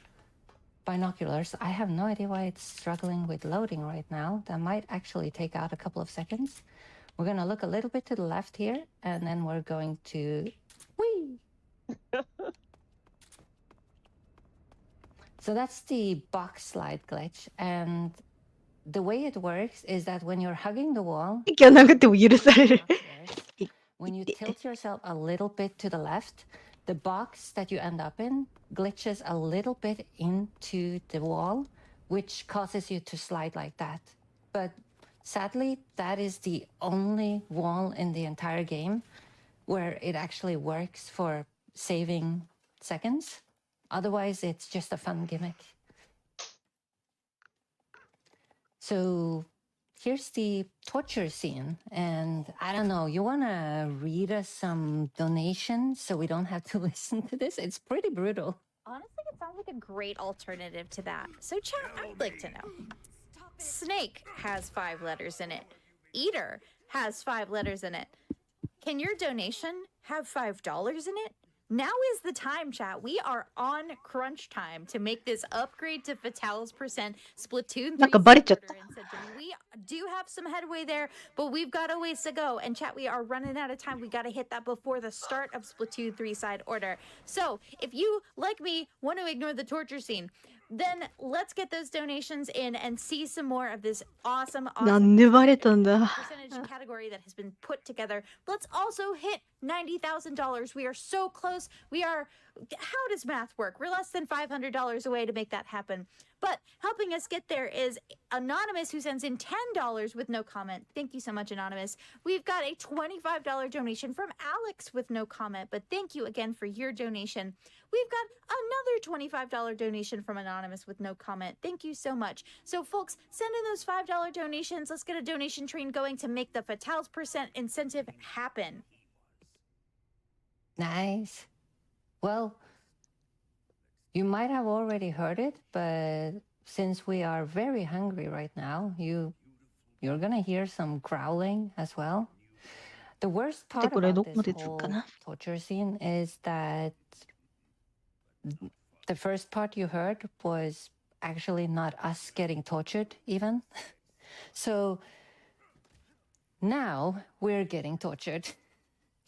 binoculars. I have no idea why it's struggling with loading right now. That might actually take out a couple of seconds. We're going to look a little bit to the left here, and then we're going to... Whee! So that's the box slide glitch, and the way it works is that when you're hugging the wall, 敵は殴っても許される。 upstairs, when you tilt yourself a little bit to the left, the box that you end up in glitches a little bit into the wall, which causes you to slide like that. But sadly, that is the only wall in the entire game where it actually works for saving seconds. Otherwise, it's just a fun gimmick. So here's the torture scene. And I don't know, you want to read us some donations so we don't have to listen to this? It's pretty brutal. Honestly, it sounds like a great alternative to that. So, chat, I'd like to know. Snake has 5 letters in it. EATER has 5 letters in it. Can your donation have $5 in it? Now is the time, chat. We are on crunch time to make this upgrade to Fatale's percent Splatoon 3 なんかバレちゃった。 incentive. We do have some headway there, but we've got a ways to go. And chat, we are running out of time. We got to hit that before the start of Splatoon 3 side order. So if you, like me, want to ignore the torture scene, then let's get those donations in and see some more of this awesome なんでバレたんだ。 percentage category that has been put together. Let's also hit $90,000. We are so close. We are, how does math work? We're less than $500 away to make that happen. But helping us get there is Anonymous, who sends in $10 with no comment. Thank you so much, Anonymous. We've got a $25 donation from Alex with no comment, but thank you again for your donation. We've got another $25 donation from Anonymous with no comment. Thank you so much. So, folks, send in those $5 donations. Let's get a donation train going to make the Fatale's percent incentive happen. Nice. Well, you might have already heard it, but since we are very hungry right now, you're gonna hear some growling as well. The worst part これど about こま this でつくか whole な。 torture scene is that the first part you heard was actually not us getting tortured even. So Now we're getting tortured.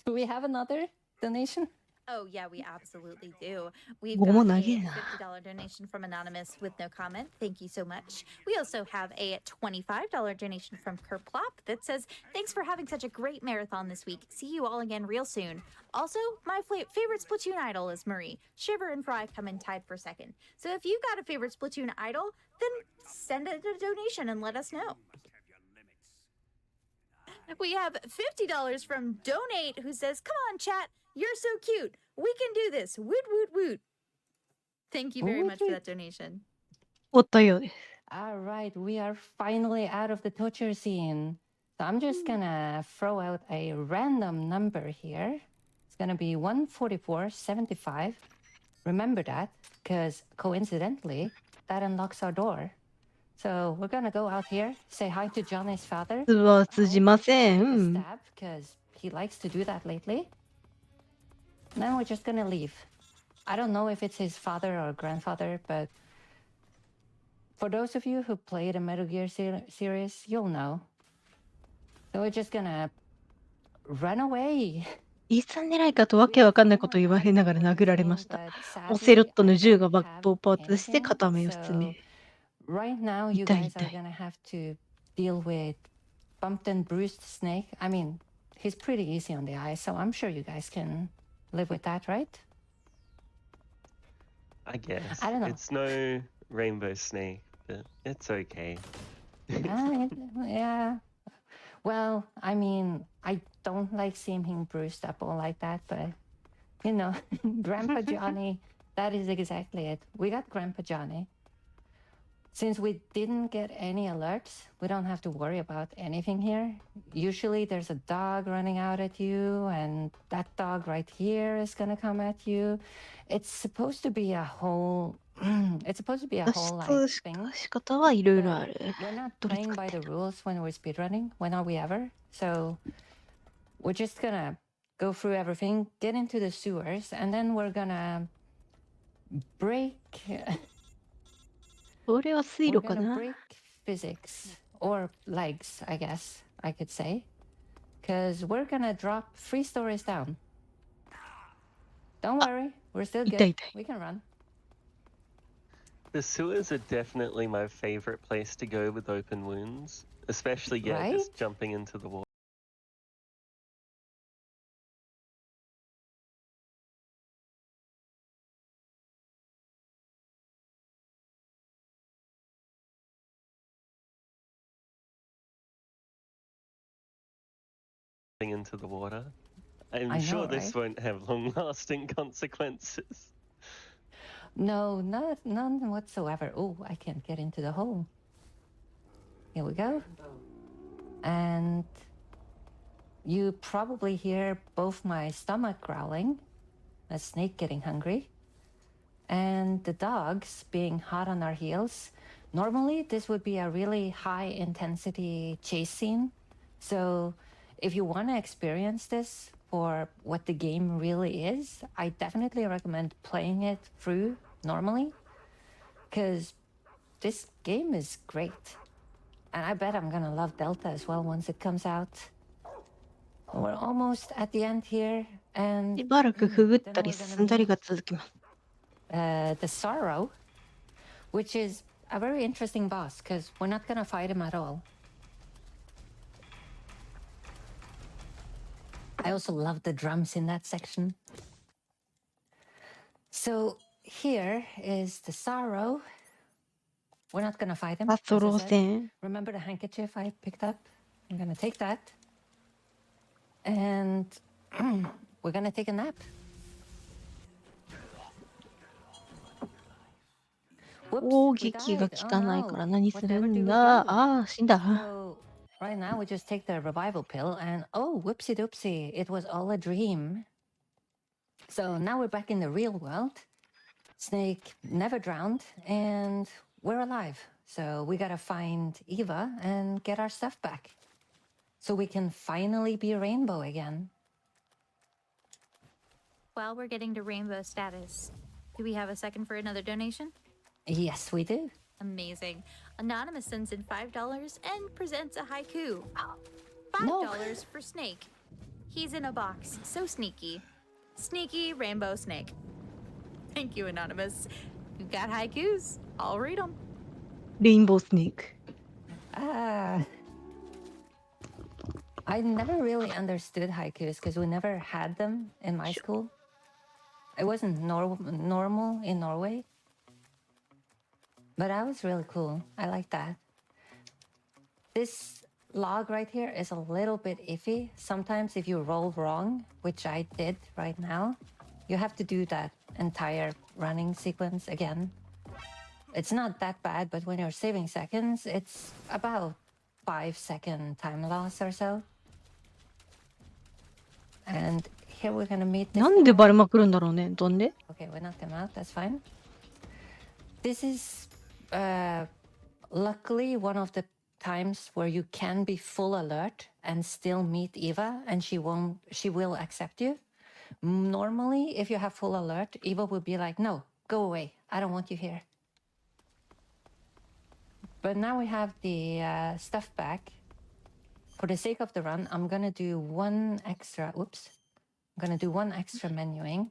Do we have another donation? Oh, yeah, we absolutely do. We've 棒も got 投 a げえな。 $50 donation from Anonymous with no comment. Thank you so much. We also have a $25 donation from Kerplop that says, thanks for having such a great marathon this week. See you all again real soon. Also, my favorite Splatoon idol is Marie. Shiver and Fry come in tied for second. So if you've got a favorite Splatoon idol, then send it a donation and let us know. We have $50 from Donate, who says, come on, chat. You're so cute. We can do this. Woot, woot, woot. Thank you very Woot, much for woot. that donation. おったようです。 All right, we are finally out of the torture scene. So I'm just gonna throw out a random number here. It's gonna be 144.75. Remember that, because coincidentally, that unlocks our door. So we're gonna go out here, say hi to Johnny's father. 通話は通じませ Take a ん。 stab, because he likes to do that lately. And then we're just gonna leave. I don't know if it's his father or grandfather, but for those of you who played the Metal Gear series, you'll know. So we're just gonna run away. イーサン狙いかとわけわかんないこと言われながら殴られました。オセロットの銃が爆発して片目を失明。 Right now, you 痛い guys 痛 are い。 gonna have to deal with bumped and bruised Snake. I mean, he's pretty easy on the eye, so I'm sure you guys can live with that, right? I guess. I don't know. It's no rainbow snake, but it's okay. Yeah. Well, I mean, I don't like seeing him bruised up all like that, but you know, Grandpa Johnny, that is exactly it. We got Grandpa Johnny. Since we didn't get any alerts, we don't have to worry about anything here. Usually there's a dog running out at you, and that dog right here is gonna come at you. It's supposed to be a whole it's supposed to be a 脱 whole like 出 thing. 仕方はいろいろ But ある。 we're not どれ playing 使っ by て the rules when we're speedrunning. When are we ever? So we're just gonna go through everything, get into the sewers, and then we're gonna break それは水 we're 路か gonna な。 break physics or legs, I guess I could say, because we're gonna drop 3 stories down. Don't worry, we're still 痛い good. 痛い。 We can run. The sewers are definitely my favorite place to go with open wounds, especially Right? just jumping into the water. Into the water. I'm I sure know, this right? won't have long-lasting consequences. No, none whatsoever. Oh, I can't get into the hole. Here we go. And you probably hear both my stomach growling, a snake getting hungry, and the dogs being hot on our heels. Normally, this would be a really high intensity chase scene. So if you want to experience this for what the game really is, I definitely recommend playing it through normally, because this game is great. And I bet I'm gonna love Delta as well once it comes out. We're almost at the end here, し and ばらくくぐった then り we're 進 gonna んだり meet が続きます。 the Sorrow, which is a very interesting boss because we're not gonna fight him at all. I also love the drums in that section. So here is the Sorrow. We're not gonna fight him. あ、 as ソ I ロ said. 戦。 Remember the handkerchief I picked up? I'm gonna take that. And we're gonna take a nap. Whoops, 攻 we 撃が died. 効 Oh かないから no. 何す What る the heck do ん we だ。 do? ああ、死んだ。 So right now we just take the revival pill and oh, whoopsie doopsie, it was all a dream. So now we're back in the real world. Snake never drowned and we're alive. So we gotta find Eva and get our stuff back. So we can finally be Rainbow again. While we're getting to rainbow status, do we have a second for another donation? Yes, we do. Amazing. Anonymous sends in $5 and presents a haiku. $5 for Snake. He's in a box, so sneaky. Sneaky rainbow snake. Thank you, Anonymous. You've got haikus. I'll read them. レインボースネーク。Ah. I never really understood haikus because we never had them in my school. It wasn't normal in Norway. But that was really cool. I like that. This log right here is a little bit iffy. Sometimes if you roll wrong, which I did right now, you have to do that entire running sequence again. It's not that bad, but when you're saving seconds, it's about 5-second time loss or so. And here we're gonna meet this なんで guy. バレまくるんだろうね。どんで Okay, we knocked him out. That's fine. This is luckily one of the times where you can be full alert and still meet Eva, and she will accept you. Normally, if you have full alert, Eva will be like, "No, go away. I don't want you here." But now we have the stuff back. For the sake of the run, I'm gonna do one extra. Oops. I'm gonna do one extra menuing.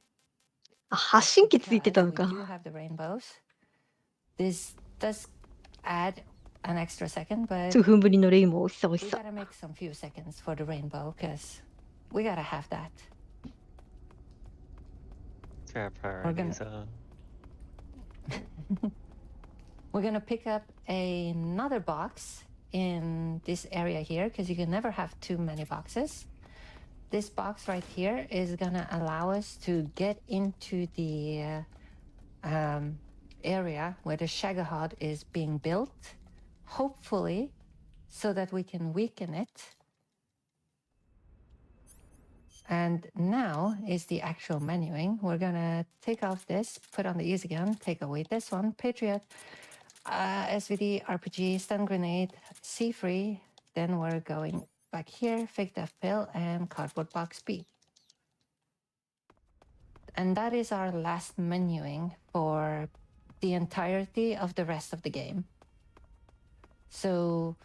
あ、発信機ついてた because の we か。 do have the rainbows. This does add an extra second, but 数分ぶりのレインボー、久 we 々。 gotta make some few seconds for the rainbow because we gotta have that. That's where our priorities are. We're gonna pick up another box in this area here because you can never have too many boxes. This box right here is gonna allow us to get into the area where the Shagahod is being built, hopefully, so that we can weaken it. And now is the actual menuing. We're gonna take off this, put on the easy gun, take away this one, Patriot, SVD, RPG, stun grenade, C-free. Then we're going back here, fake death pill, and cardboard box B. And that is our last menuing for the entirety of the rest of the game. So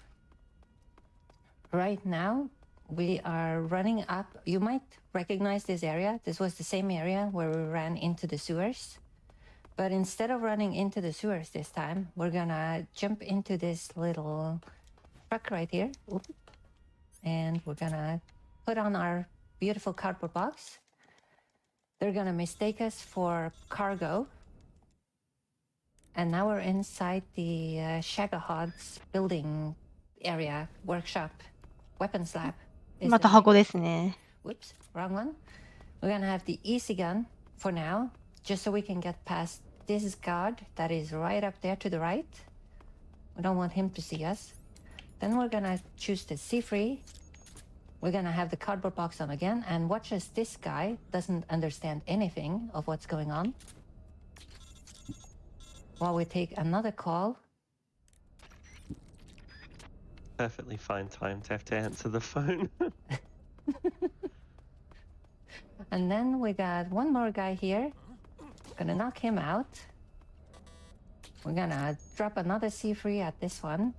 right now we are running up. You might recognize this area. This was the same area where we ran into the sewers. But instead of running into the sewers this time, we're gonna jump into this little truck right here. Oops. And we're gonna put on our beautiful cardboard box. They're gonna mistake us for cargo. And now we're inside the Shagahod's building area, workshop, weapons lab. is ま the た name. 箱ですね。 Whoops, wrong one. We're gonna have the easy gun for now, just so we can get past this guard that is right up there to the right. We don't want him to see us. Then we're gonna choose the C-free. We're gonna have the cardboard box on again, and watch as this guy doesn't understand anything of what's going on. While we take another call. Perfectly fine time to have to answer the phone. And then we got one more guy here. Gonna knock him out. We're gonna drop another C-free at this one.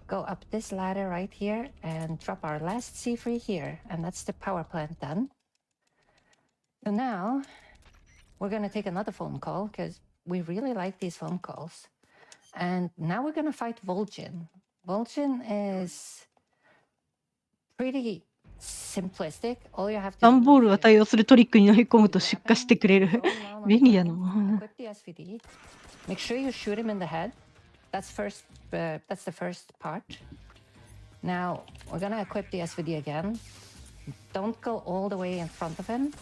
Go up this ladder right here and drop our last C-free here. And that's the power plant done. So now we're gonna take another phone call because we really like these phone calls. And now we're gonna fight Vol'jin. Vol'jin is pretty simplistic. All you have to ダン do ボール is が just 対応するトリックに投げ込むと grab 出荷してくれ him, る。 throw him down on 便 the 利やな。 ground, equip the SVD. Make sure you shoot him in the head. That's the first part. Now we're gonna equip the SVD again. Don't go all the way in front of him.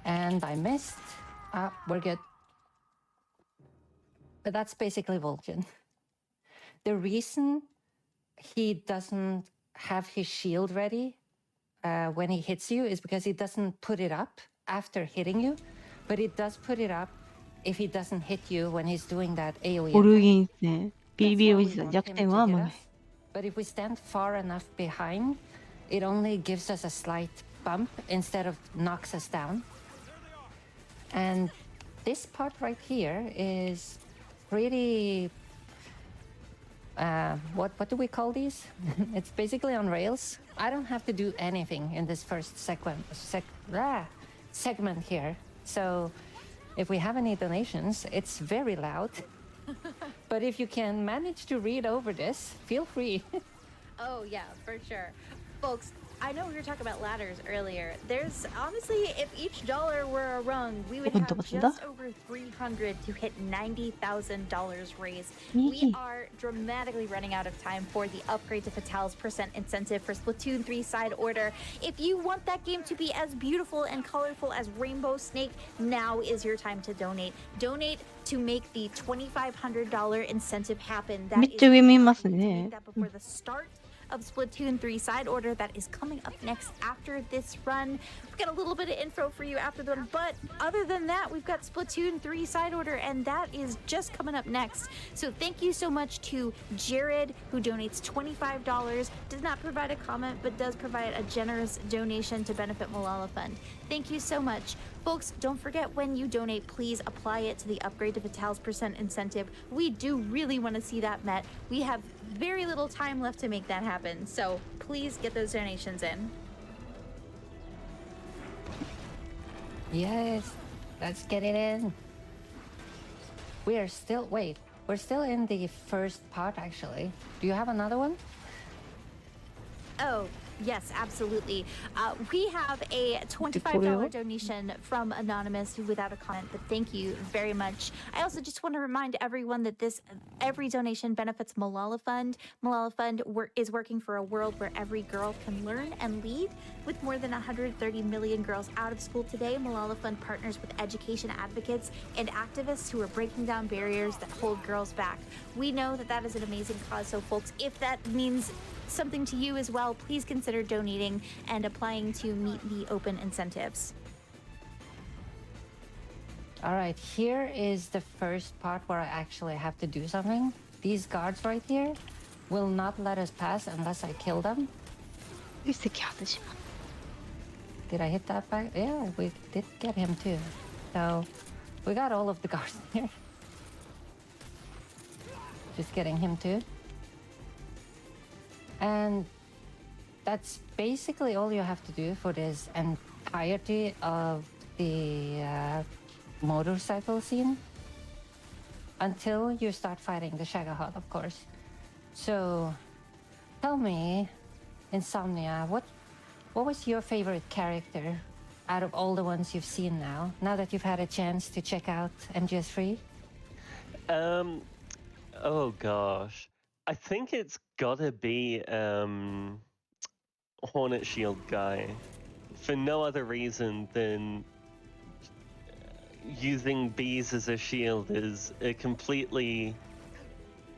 And I missed. We're good. But that's basically Vol'jin. The reason he doesn't have his shield ready when he hits you is because he doesn't put it up after hitting you, but he does put it up if he doesn't hit you when he's doing that AoE オル attack. ギンですね。That's BB why お we じさん、 want 弱 him 点 to は hit 豆。 us. But if we stand far enough behind, it only gives us a slight bump instead of knocks us down. And this part right here is pretty what do we call these? It's basically on rails. I don't have to do anything in this first segment here. So if we have any donations, it's very loud. But if you can manage to read over this, feel free. Oh, yeah, for sure. Folks, I know we were talking about ladders earlier. There's honestly, if each dollar were a rung, we would have just over 300 to hit $90,000 raised. We are dramatically running out of time for the upgrade to Fatal's % incentive for Splatoon 3 side order. If you want that game to be as beautiful and colorful as Rainbow Snake, now is your time to donate. Donate to make the $2,500 incentive happen. That is to make that before the start of Splatoon 3 side order that is coming up next after this run. We've got a little bit of info for you after the run, but other than that, we've got Splatoon 3 side order, and that is just coming up next. So thank you so much to Jared, who donates $25, does not provide a comment, but does provide a generous donation to benefit Malala Fund. Thank you so much. Folks, don't forget when you donate, please apply it to the upgrade to Fatal's % incentive. We do really want to see that met. We have very little time left to make that happen, so please get those donations in. Yes, let's get it in. We're still in the first part actually. Do you have another one? Oh, yes, absolutely. We have a $25 donation from Anonymous without a comment, but thank you very much. I also just want to remind everyone that every donation benefits Malala Fund. Malala Fund is working for a world where every girl can learn and lead. With more than 130 million girls out of school today, Malala Fund partners with education advocates and activists who are breaking down barriers that hold girls back. We know that that is an amazing cause, so folks, if that means something to you as well, please consider donating and applying to meet the open incentives. All right, here is the first part where I actually have to do something. These guards right here will not let us pass unless I kill them. Did I hit that back? Yeah, we did get him too. So we got all of the guards here. Just getting him too. And that's basically all you have to do for this entirety of the motorcycle scene. Until you start fighting the Shagahot, of course. So tell me, Insomnia, what was your favorite character out of all the ones you've seen now that you've had a chance to check out MGS3? Oh gosh. I think it's gotta be Hornet Shield guy. For no other reason than using bees as a shield is a completely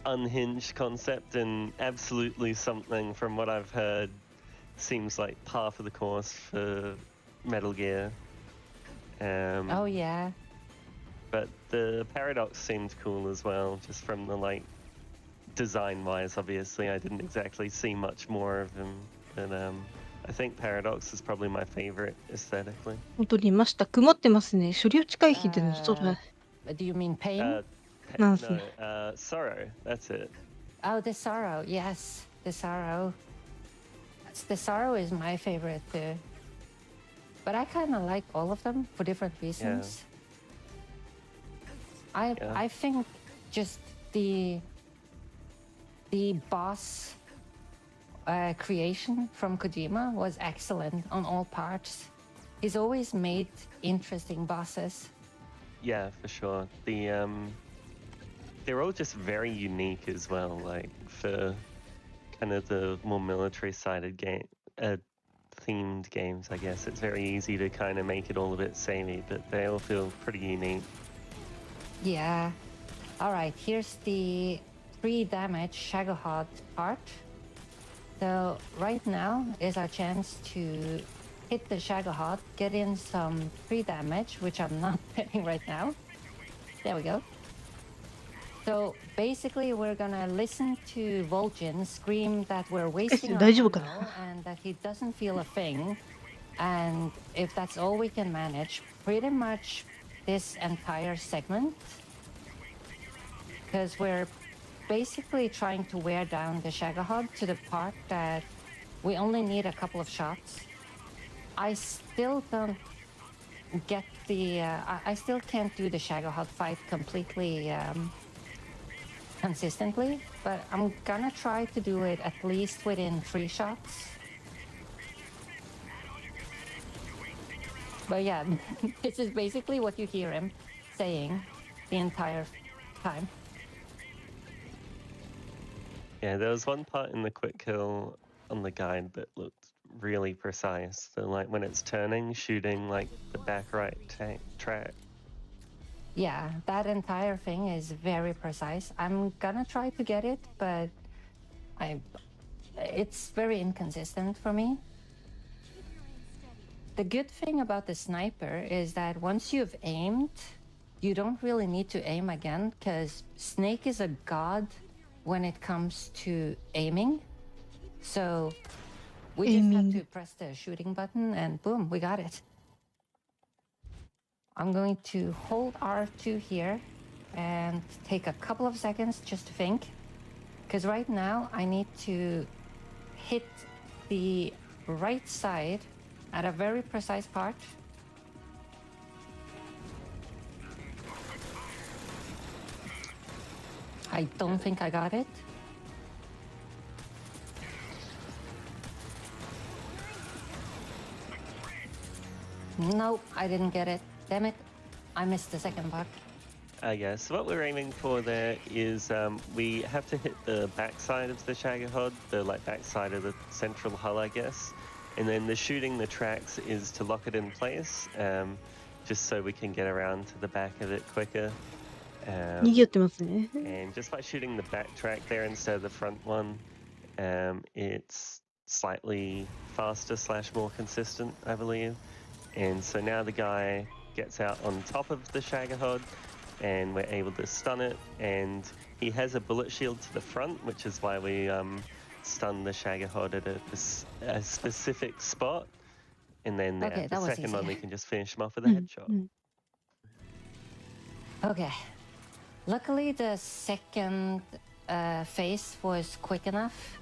unhinged concept and absolutely something, from what I've heard, seems like par for the course for Metal Gear. Oh yeah. But the Paradox seemed cool as well, just from the design-wise. Obviously, I didn't exactly see much more of him, but I think Paradox is probably my favorite aesthetically. 本当にいました。曇ってますね。処理落ち回避での空。Do you mean pain? No, Sorrow. That's it. Oh, the Sorrow. Yes, the Sorrow. The Sorrow is my favorite too. But I kind of like all of them for different reasons. Yeah. I think just the boss creation from Kojima was excellent on all parts. He's always made interesting bosses. Yeah, for sure. They're all just very unique as well. Like for kind of the more military-sided themed games, I guess it's very easy to kind of make it all a bit samey, but they all feel pretty unique. Yeah. All right, here's the 3 damage Shagahot part. So right now is our chance to hit the Shagahot, get in some 3 damage, which I'm not getting right now. There we go. So basically we're gonna listen to Vol'jin scream that we're wasting our ammo and that he doesn't feel a thing. And if that's all we can manage, pretty much this entire segment, because we're basically trying to wear down the Shagahod to the part that we only need a couple of shots. I still don't get the... I still can't do the Shagahod fight completely consistently, but I'm gonna try to do it at least within 3 shots. But yeah, this is basically what you hear him saying the entire time. Yeah, there was one part in the quick kill on the guide that looked really precise. So like when it's turning, shooting like the back right track. Yeah, that entire thing is very precise. I'm gonna try to get it, but it's very inconsistent for me. The good thing about the sniper is that once you've aimed, you don't really need to aim again, because Snake is a god when it comes to aiming. So we just have to press the shooting button and boom, we got it. I'm going to hold R2 here and take a couple of seconds just to think, because right now I need to hit the right side at a very precise part. I don't think I got it. Nope, I didn't get it. Damn it, I missed the second part. Yeah, so what we're aiming for there is we have to hit the backside of the Shagahod, the like backside of the central hull, I guess. And then the shooting the tracks is to lock it in place, just so we can get around to the back of it quicker. 賑わってますね。 And just by shooting the back track there instead of the front one, it's slightly faster / more consistent, I believe. And so now the guy gets out on top of the Shagahod, and we're able to stun it. And he has a bullet shield to the front, which is why we stun the Shagahod at a specific spot. And then Okay, the that was second one, easy. we can just finish him off with a headshot. Okay. Luckily, the second phase was quick enough.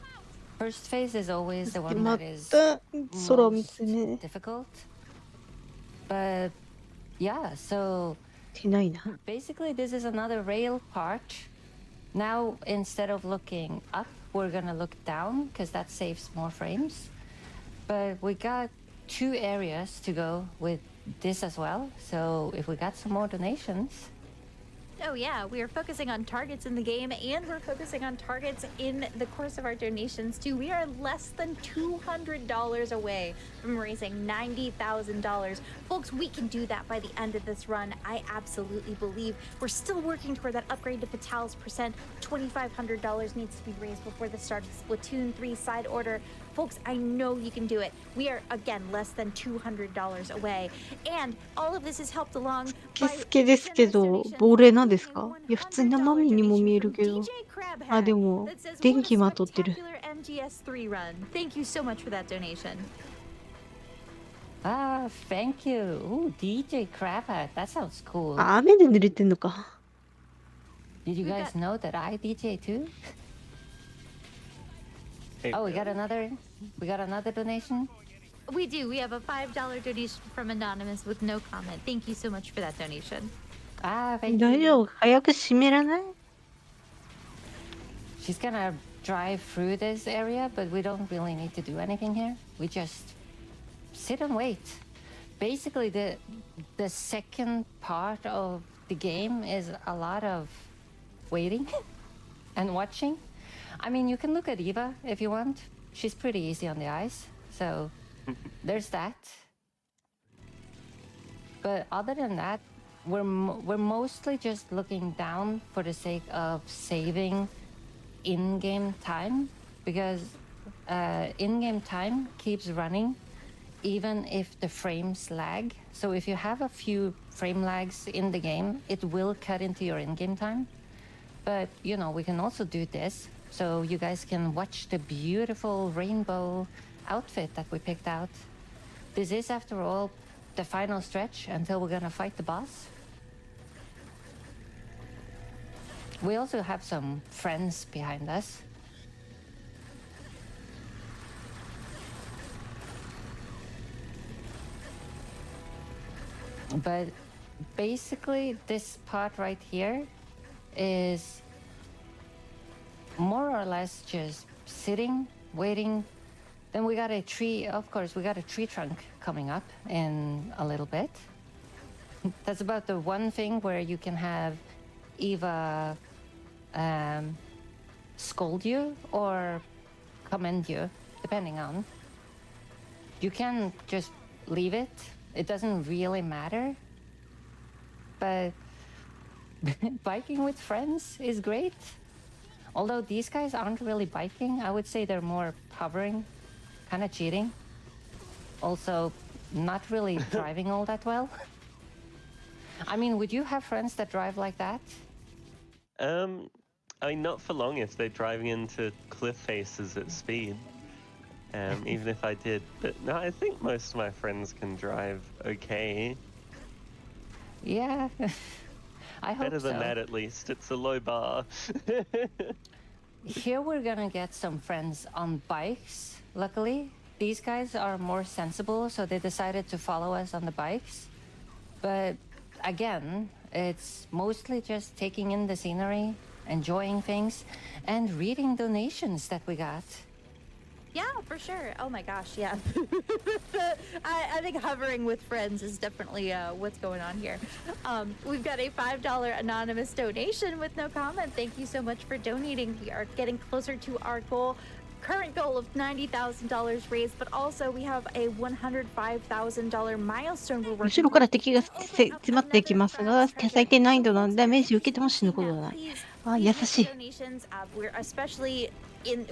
First phase is always the one ま that is た空を見 most てね。 difficult. But yeah, so てないな。 basically this is another rail part. Now, instead of looking up, we're gonna look down, because that saves more frames. But we got 2 areas to go with this as well. So if we got some more donations... Oh yeah, we are focusing on targets in the game, and we're focusing on targets in the course of our donations too. We are less than $200 away from raising $90,000. Folks, we can do that by the end of this run. I absolutely believe. We're still working toward that upgrade to Patal's percent. $2,500 needs to be raised before the start of Splatoon 3 side order. Folks, I know you can do it. We are, again, less than $200 away. And all of this is helped along ケ by スケですけど、亡霊なんですか？いや、普通に生身にも見えるけど。あ、でも、電気まとってる。 MGS3 run. Thank you so much for that donation. Ah, thank you. Ooh, DJ Crab Hat. That sounds cool. あ、雨で濡れてんのか。 Did you We've guys got- know that I DJ too? Hey, Oh, we got another donation? We do. We have a $5 donation from Anonymous with no comment. Thank you so much for that donation. Ah, thank 大 you. 丈夫。早く閉めらない？ She's gonna drive through this area, but we don't really need to do anything here. We just sit and wait. Basically, the second part of the game is a lot of waiting and watching. I mean, you can look at Eva if you want. She's pretty easy on the eyes, so there's that. But other than that, we're mostly just looking down for the sake of saving in-game time, because in-game time keeps running even if the frames lag. So if you have a few frame lags in the game, it will cut into your in-game time. But, you know, we can also do this, so you guys can watch the beautiful rainbow outfit that we picked out. This is, after all, the final stretch until we're gonna fight the boss. We also have some friends behind us. But basically, this part right here is more or less just sitting, waiting. Then we got a tree, of course, we got a tree trunk coming up in a little bit. That's about the one thing where you can have Eva scold you or commend you, depending on. You can just leave it. It doesn't really matter. But biking with friends is great. Although these guys aren't really biking, I would say they're more hovering, kind of cheating. Also, not really driving all that well. I mean, would you have friends that drive like that? I mean, not for long if they're driving into cliff faces at speed. Even if I did. But no, I think most of my friends can drive okay. Yeah, I hope Better than so. that, at least. It's a low bar. Here we're gonna get some friends on bikes, luckily. These guys are more sensible, so they decided to follow us on the bikes. But again, it's mostly just taking in the scenery, enjoying things, and reading donations that we got. Yeah, for sure. Oh my gosh, yeah. I think hovering with friends is definitely what's going on here. We've got a $5 anonymous donation with no comment. Thank you so much for donating. We are getting closer to our current goal of $90,000 raised, but also we have a $105,000 milestone we're 後 working ろから towards. 敵が Open 迫っていき up ます another が、 crowd's 最低 treasure. 難易度 So の folks, ダメー if ジ受け you've ても死ぬ seen こと that, はない。 please あ、 please 優 make し the い。 donations. We're especially in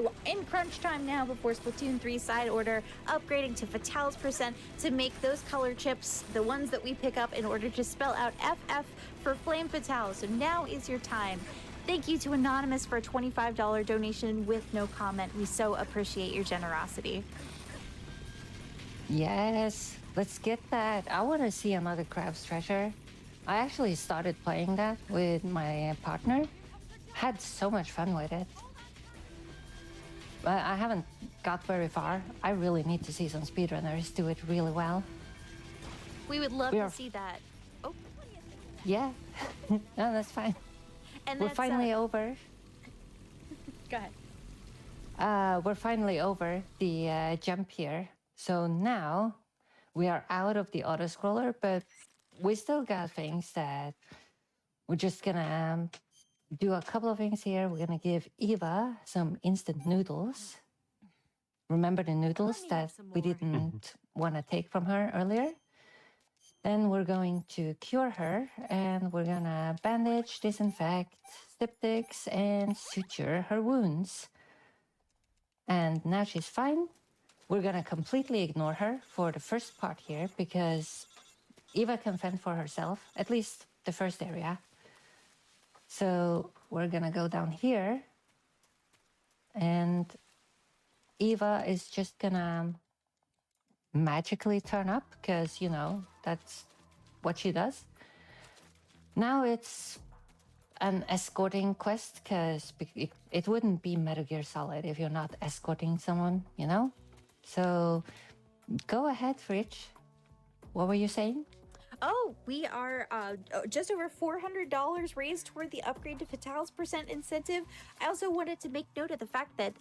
crunch time now before Splatoon 3 side order, upgrading to Fatale's percent to make those color chips, the ones that we pick up in order to spell out FF for Flame Fatale. So now is your time. Thank you to Anonymous for a $25 donation with no comment. We so appreciate your generosity. Yes, let's get that. I want to see another Crab's Treasure. I actually started playing that with my partner. Had so much fun with it. But I haven't got very far. I really need to see some speedrunners do it really well. We would love We to are- see that. Oh, Yeah, no, that's fine. and We're that's, finally over. go ahead. We're finally over the jump here. So now we are out of the auto scroller, but we still got things that we're just gonna do a couple of things here. We're gonna give Eva some instant noodles. Remember the noodles Let me have that some we more. didn't want to take from her earlier? Then we're going to cure her and we're gonna bandage, disinfect, styptics, and suture her wounds. And now she's fine. We're gonna completely ignore her for the first part here because Eva can fend for herself, at least the first area. So we're gonna go down here and Eva is just gonna magically turn up because, you know, that's what she does. Now it's an escorting quest because it wouldn't be Metal Gear Solid if you're not escorting someone, you know? So go ahead, Fritch. What were you saying? Oh, we are just over $400 raised toward the upgrade to Fatale's percent incentive. I also wanted to make note of the fact that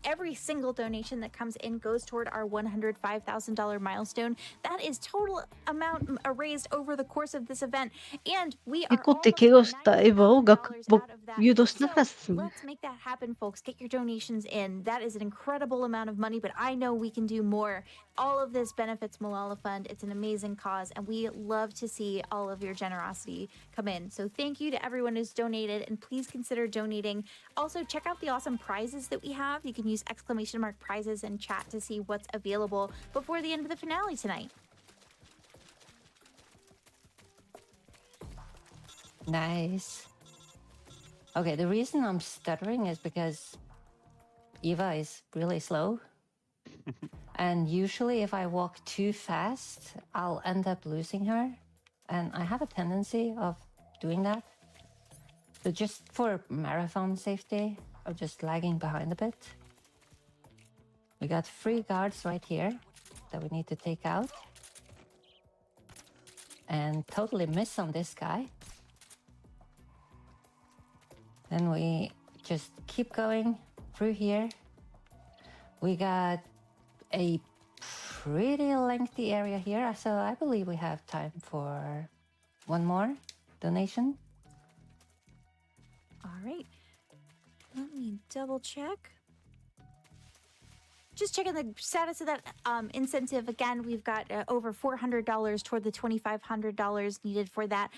every single donation that comes in goes toward our $105,000 milestone. That is total amount raised over the course of this event, and we 事 are 故って almost 怪我をしたエヴァを $90,000 僕 out of that. 誘導しながら So 進む。 let's make that happen, folks. Get your donations in. That is an incredible amount of money, but I know we can do more. All of this benefits Malala Fund. It's an amazing cause, and we love to see all of your generosity come in. So thank you to everyone who's donated, and please consider donating. Also, check out the awesome prizes that we have. You can use !! prizes in chat to see what's available before the end of the finale tonight. Nice. Okay, the reason I'm stuttering is because Eva is really slow. And usually if I walk too fast, I'll end up losing her. And I have a tendency of doing that. So just for marathon safety, I'm just lagging behind a bit. We got 3 guards right here that we need to take out. And totally miss on this guy. Then we just keep going through here. We got a pretty lengthy area here, so I believe we have time for one more donation. All right. Let me double check. Just checking the status of that incentive. Again, we've got over $400 toward the $2,500 needed for that.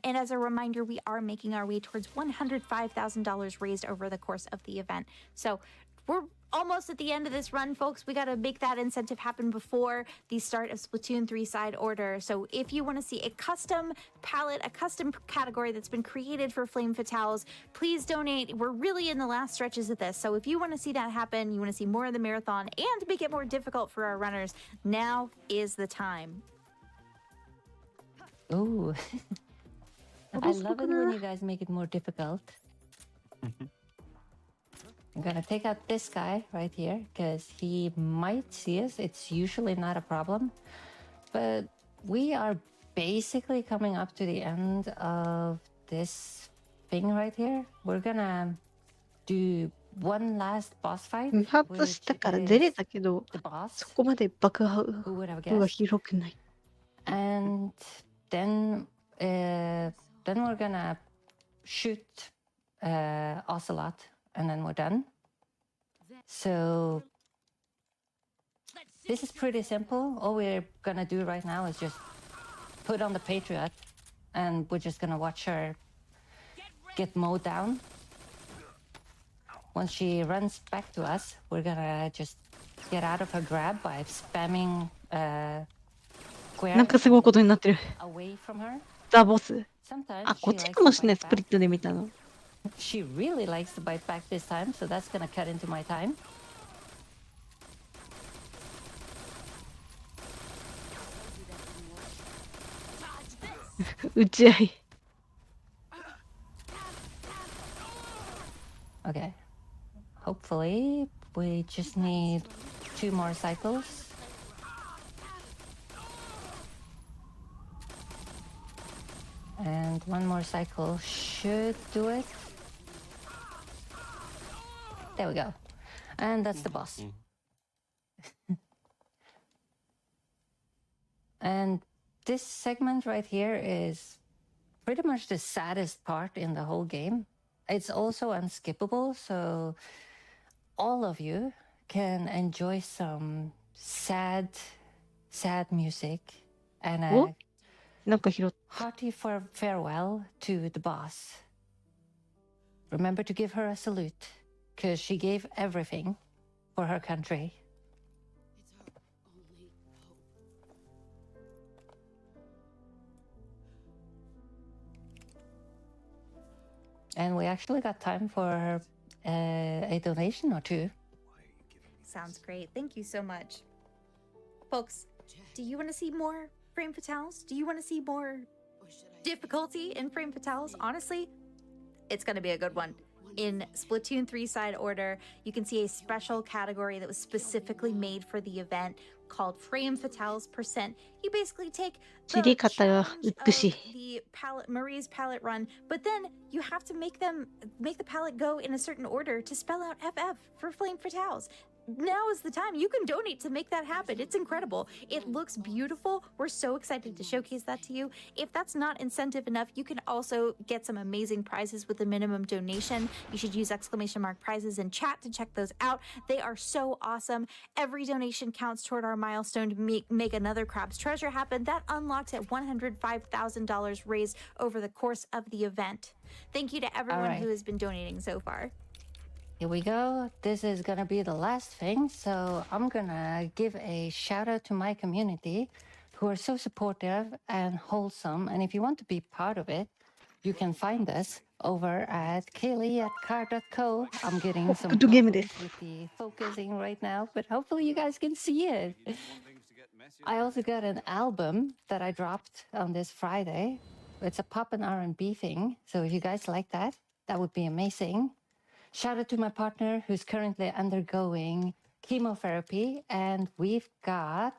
And as a reminder, we are making our way towards $105,000 raised over the course of the event. So we're almost at the end of this run, folks. We got to make that incentive happen before the start of Splatoon 3 side order. So if you want to see a custom palette, a custom category that's been created for Flame Fatales, please donate. We're really in the last stretches of this. So if you want to see that happen, you want to see more of the marathon and make it more difficult for our runners, now is the time. Ooh. I love it when you guys make it more difficult. I'm gonna take out this guy right here because he might see us. It's usually not a problem, but we are basically coming up to the end of this thing right here. We're gonna do one last boss fight, 2発 which したから出れ is たけど、 the boss. そこまで爆破 Who would have が guessed? 広くない。And then we're gonna shoot Ocelot, and then we're done. So this is pretty simple. All we're gonna do right now is just put on the Patriot, and we're just gonna watch her get mowed down. Once she runs back to us, we're gonna just get out of her grab by spamming なんかすごいことになってる。 away from her. ザ・ボス。 Sometimes あ、こ she っち likes かも to しれない。 bite スプリッ back. トで見たの。 She really likes to bite back this time, so that's gonna cut into my time. Okay. Hopefully, we just need 2 more cycles. And 1 more cycle should do it. There we go. And that's the boss. And this segment right here is pretty much the saddest part in the whole game. It's also unskippable, so all of you can enjoy some sad music and a なんか拾っ hearty farewell to the boss. Remember to give her a salute, because she gave everything for her country. And we actually got time for a donation or 2. Sounds great. Thank you so much. Folks, do you want to see more Frame Fatales? Do you want to see more difficulty in Frame Fatales? Honestly, it's going to be a good one. In Splatoon 3 side order, you can see a special category that was specifically made for the event called Frame Fatales %. You basically take the 切り方が challenge 美しい。 of the palette, Marie's palette run, but then you have to make the palette go in a certain order to spell out FF for Flame Fatales. Now is the time. You can donate to make that happen. It's incredible. It looks beautiful. We're so excited to showcase that to you. If that's not incentive enough, you can also get some amazing prizes with a minimum donation. You should use !prizes in chat to check those out. They are so awesome. Every donation counts toward our milestone to make another Crab's Treasure happen. That unlocks at $105,000 raised over the course of the event. Thank you to everyone who has been donating so far. Here we go. This is gonna be the last thing, so I'm gonna give a shout out to my community who are so supportive and wholesome. And if you want to be part of it, you can find us over at Kialee@car.co. I'm getting some Good game problems with the focusing right now, but hopefully you guys can see it. I also got an album that I dropped on this Friday. It's a pop and R&B thing, so if you guys like that, that would be amazing. Shout out to my partner who's currently undergoing chemotherapy. And we've got,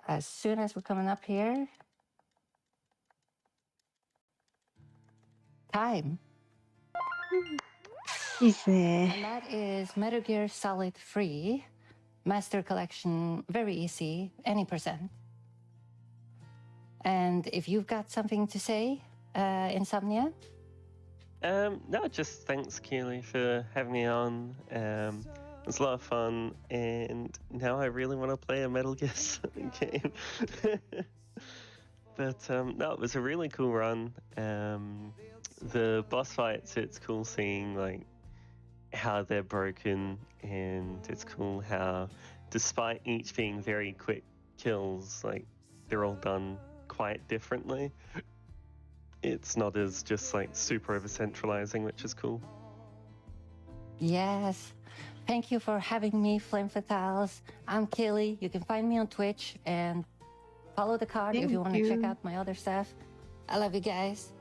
as soon as we're coming up here, time. いいっす And ね。 that is Metal Gear Solid 3, Master Collection, very easy, any percent. And if you've got something to say, Insomnia? No, just thanks, Kialee, for having me on. It was a lot of fun, and now I really want to play a Metal Gear Solid game. But no, it was a really cool run. The boss fights, it's cool seeing like how they're broken, and it's cool how, despite each being very quick kills, like they're all done quite differently. It's not as just like super over centralizing, which is cool. Yes. Thank you for having me, Flame Fatales. I'm Kialee. You can find me on Twitch and follow the card if you want to check out my other stuff. I love you guys.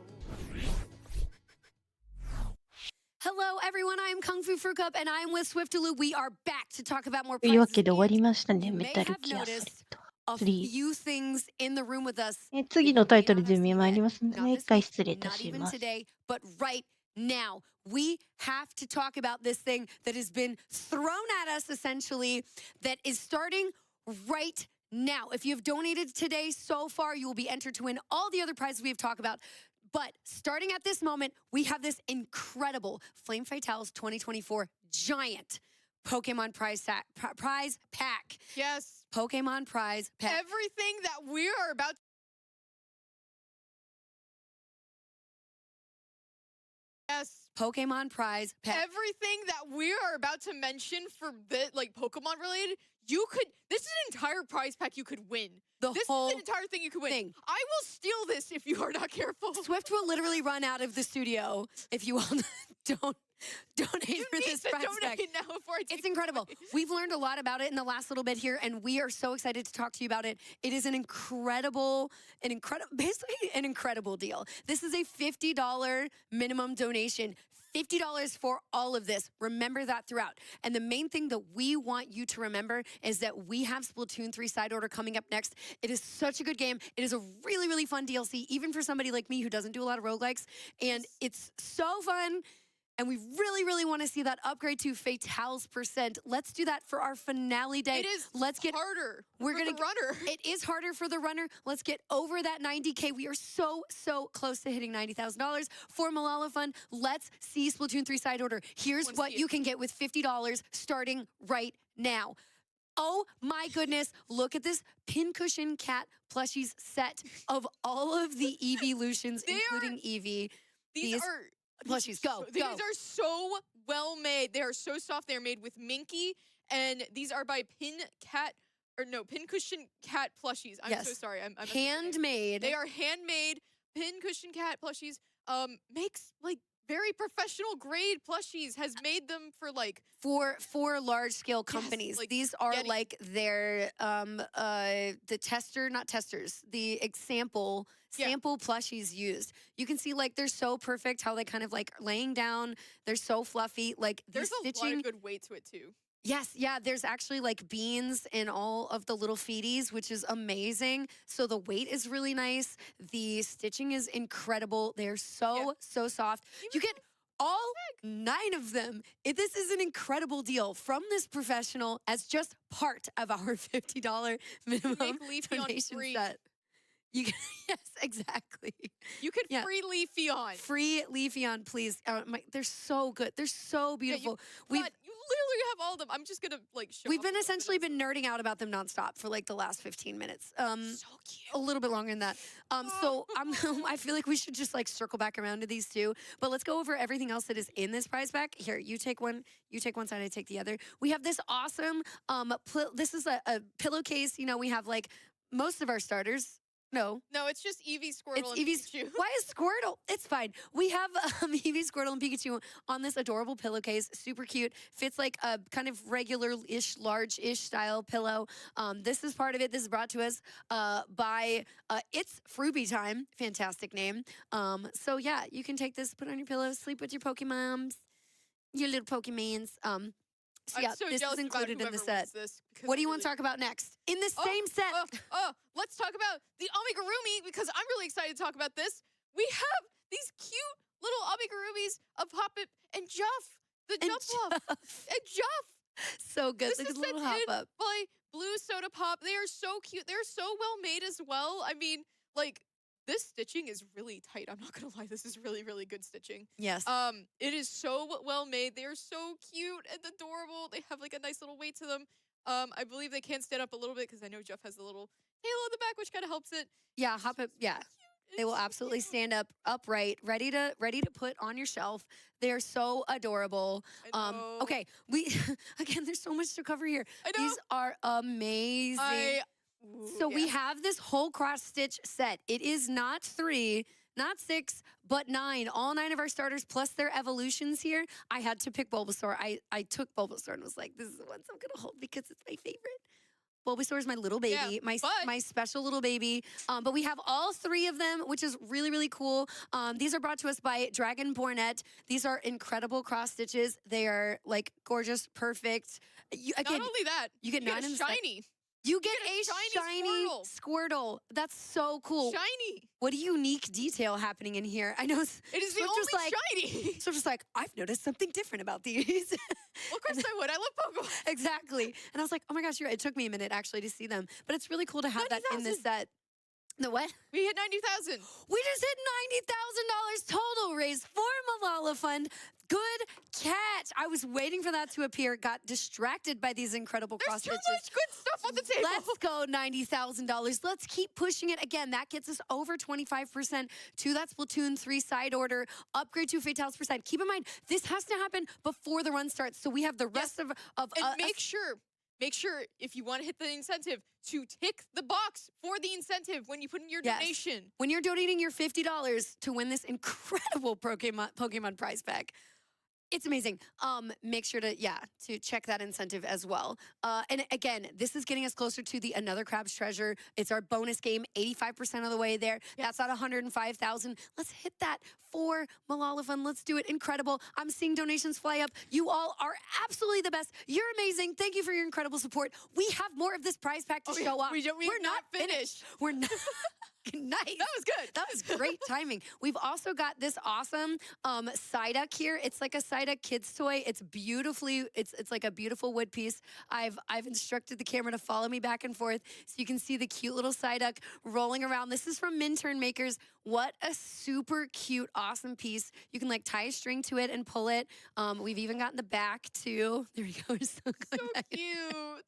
Hello, everyone. I am Kung Fu Fruit Cup, and I am with Swiftaloo. We are back to talk about more というわ prizes. けで終わり And ましたね。 you メ may タル have ギアソリッ noticed ド a 3。 few things in the room with us. 次の that タ you イト may ル not 準 have 備 seen 参り yet. ますの Not で、一 this 回 week, 失礼いた not し even ます。 today, but right now. We have to talk about this thing that has been thrown at us essentially, that is starting right now. If you have donated today so far, you will be entered to win all the other prizes we have talked about. But starting at this moment, we have this incredible Flame Fatales 2024 giant Pokemon prize pack. Yes. Pokemon prize pack. Everything that we are about Yes. Pokemon prize pack. Everything that we are about to mention for like Pokemon related, this is an entire prize pack you could win. This is whole an entire thing you could win. thing. I will steal this if you are not careful. Swift will literally run out of the studio if you all don't donate You for need this to prize pack. donate now before I take It's incredible. it away. We've learned a lot about it in the last little bit here, and we are so excited to talk to you about it. It is basically an incredible deal. This is a $50 minimum donation. $50 for all of this. Remember that throughout. And the main thing that we want you to remember is that we have Splatoon 3 side order coming up next. It is such a good game. It is a really, really fun DLC, even for somebody like me who doesn't do a lot of roguelikes. And it's so fun. And we really, really want to see that upgrade to Fatales %. Let's do that for our finale day. It is Let's get harder we're for gonna the runner. It is harder for the runner. Let's get over that 90K. We are so, so close to hitting $90,000 for Malala Fund. Let's see Splatoon 3 side order. Here's what you can get with $50 starting right now. Oh my goodness, look at this pincushion cat plushies set of all of the Eeveelutions, including Eevee. These are plushies. Go. These are so well made. They are so soft. They are made with Minky, and these are by Pincushion Cat plushies. I'm so sorry. I'm handmade. They are handmade Pincushion Cat plushies. Makes like very professional grade plushies. Has made them for like for large scale companies. like These are like their the tester, not testers, the sample plushies used. You can see like they're so perfect how they kind of like laying down. They're so fluffy. Like there's the stitching, a lot of good weight to it too. Yes, yeah, there's actually like beans in all of the little feeties, which is amazing. So the weight is really nice. The stitching is incredible. They're so soft. You get all 9 of them. This is an incredible deal from this professional as just part of our $50 minimum donation set. You can, yes, exactly. You could free Leafeon. Free Leafeon, please. They're so good. They're so beautiful. You literally have all of them. I'm just gonna like show. We've been essentially nerding out about them nonstop for like the last 15 minutes. So cute. A little bit longer than that. So I feel like we should just like circle back around to these two. But let's go over everything else that is in this prize pack. Here, you take one side, I take the other. We have this awesome this is a pillowcase. You know, we have like most of our starters. No. No, it's just Eevee, Squirtle, and It's Eevee's. Pikachu. Why is Squirtle? It's fine. We have Eevee, Squirtle, and Pikachu on this adorable pillowcase. Super cute. Fits like a kind of regular-ish, large-ish style pillow. This is part of it. This is brought to us by It's Fruby Time. Fantastic name. So yeah, you can take this, put it on your pillow, sleep with your Pokemons, your little Pokemans. So yeah, I'm so this jealous is included about in the whoever set. wins this, because What I do you want really- to talk about next? In this Oh, same set. Let's talk about the amigurumi, because I'm really excited to talk about this. We have these cute little amigurumis of Hoppip and Juff, the And Juff and Juff. So good. This Look is at the little sent hop in up. by Blue Soda Pop. They are so cute. They're so well made as well. I mean, like, this stitching is really tight. I'm not gonna lie. This is really, really good stitching. Yes. It is so well made. They are so cute and adorable. They have like a nice little weight to them. I believe they can stand up a little bit because I know Jeff has a little tail on the back, which kind of helps it. Yeah, hop up. Yeah. They will absolutely stand up upright, ready to put on your shelf. They're so adorable. I know. Okay, we again, there's so much to cover here. I know. These are amazing. So we have this whole cross stitch set. It is not 3, not 6, but 9. All 9 of our starters plus their evolutions here. I had to pick Bulbasaur. I took Bulbasaur and was like, this is the ones I'm gonna hold because it's my favorite. Bulbasaur is my little baby, Yeah, my special little baby. But we have all 3 of them, which is really, really cool. These are brought to us by Dragon Bornette. These are incredible cross stitches. They are like gorgeous, perfect. Not only that, you get 9 in the set. shiny. You get get a a shiny shiny Squirtle. That's so cool. Shiny. What a unique detail happening in here. I know It is the Swift only was like, shiny. So just like, I've noticed something different about these. Of course I would. I love Pokemon. Exactly. And I was like, oh my gosh, you're right. It took me a minute actually to see them. But it's really cool to have that in this 90,000. set. The what? We hit 90,000. We just hit $90,000 total raised for Malala Fund. Good catch. I was waiting for that to appear. Got distracted by these incredible There's cross too stitches. much good stuff on the table. Let's go $90,000. Let's keep pushing it. Again, that gets us over 25% to that Splatoon 3 side order. Upgrade to Fatales %. Keep in mind, this has to happen before the run starts. So we have the rest of And make sure if you want to hit the incentive to tick the box for the incentive when you put in your Yes. donation. when you're donating your $50 to win this incredible Pokemon prize pack. It's amazing. Make sure to check that incentive as well. And again, this is getting us closer to the Another Crab's Treasure. It's our bonus game, 85% of the way there. That's at 105,000. Let's hit that for Malala Fund. Let's do it. Incredible. I'm seeing donations fly up. You all are absolutely the best. You're amazing. Thank you for your incredible support. We have more of this prize pack to show off. We're not finished. We're not. Nice. That was good. That was great timing. We've also got this awesome Psyduck here. It's like a Psyduck kid's toy. It's beautifully, it's like a beautiful wood piece. I've instructed the camera to follow me back and forth so you can see the cute little Psyduck rolling around. This is from Minturn Makers. What a super cute, awesome piece. You can like tie a string to it and pull it. We've even got the back too. There we go. We're still going So back. cute.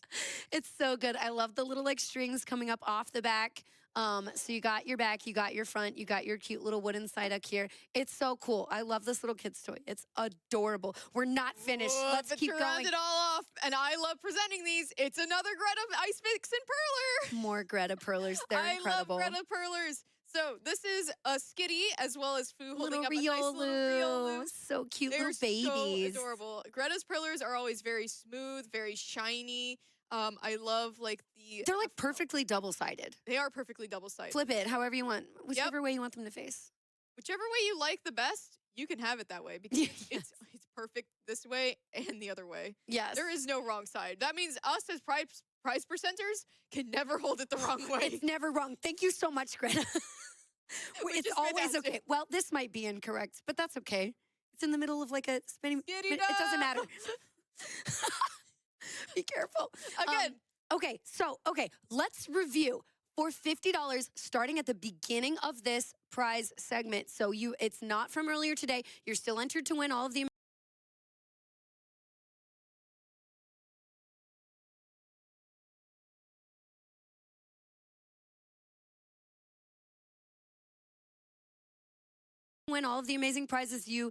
It's so good. I love the little like strings coming up off the back. So you got your back, you got your front, you got your cute little wooden Psyduck here. It's so cool. I love this little kid's toy. It's adorable. We're not finished. Let's But keep to going. round it all off, and I love presenting these. It's another Greta Ice Mix and Perler. More Greta Perlers. They're I incredible. love Greta Perlers. So this is a Skitty as well as Foo holding Little up a nice little Riolu. Riolu. So cute They're little babies. so adorable. Greta's Perlers are always very smooth, very shiny. I love like the. They're like perfectly double-sided. They are perfectly double-sided. Flip it however you want. Whichever way you want them to face. Whichever way you like the best, you can have it that way because it's perfect this way and the other way. Yes. There is no wrong side. That means us as prize presenters can never hold it the wrong way. It's never wrong. Thank you so much, Greta. Which It's is always fantastic. okay. Well, this might be incorrect, but that's okay. It's in the middle of like a spinning. It doesn't matter. Be careful. Again. Okay, let's review for $50 starting at the beginning of this prize segment. So it's not from earlier today. You're still entered to win all of the amazing prizes you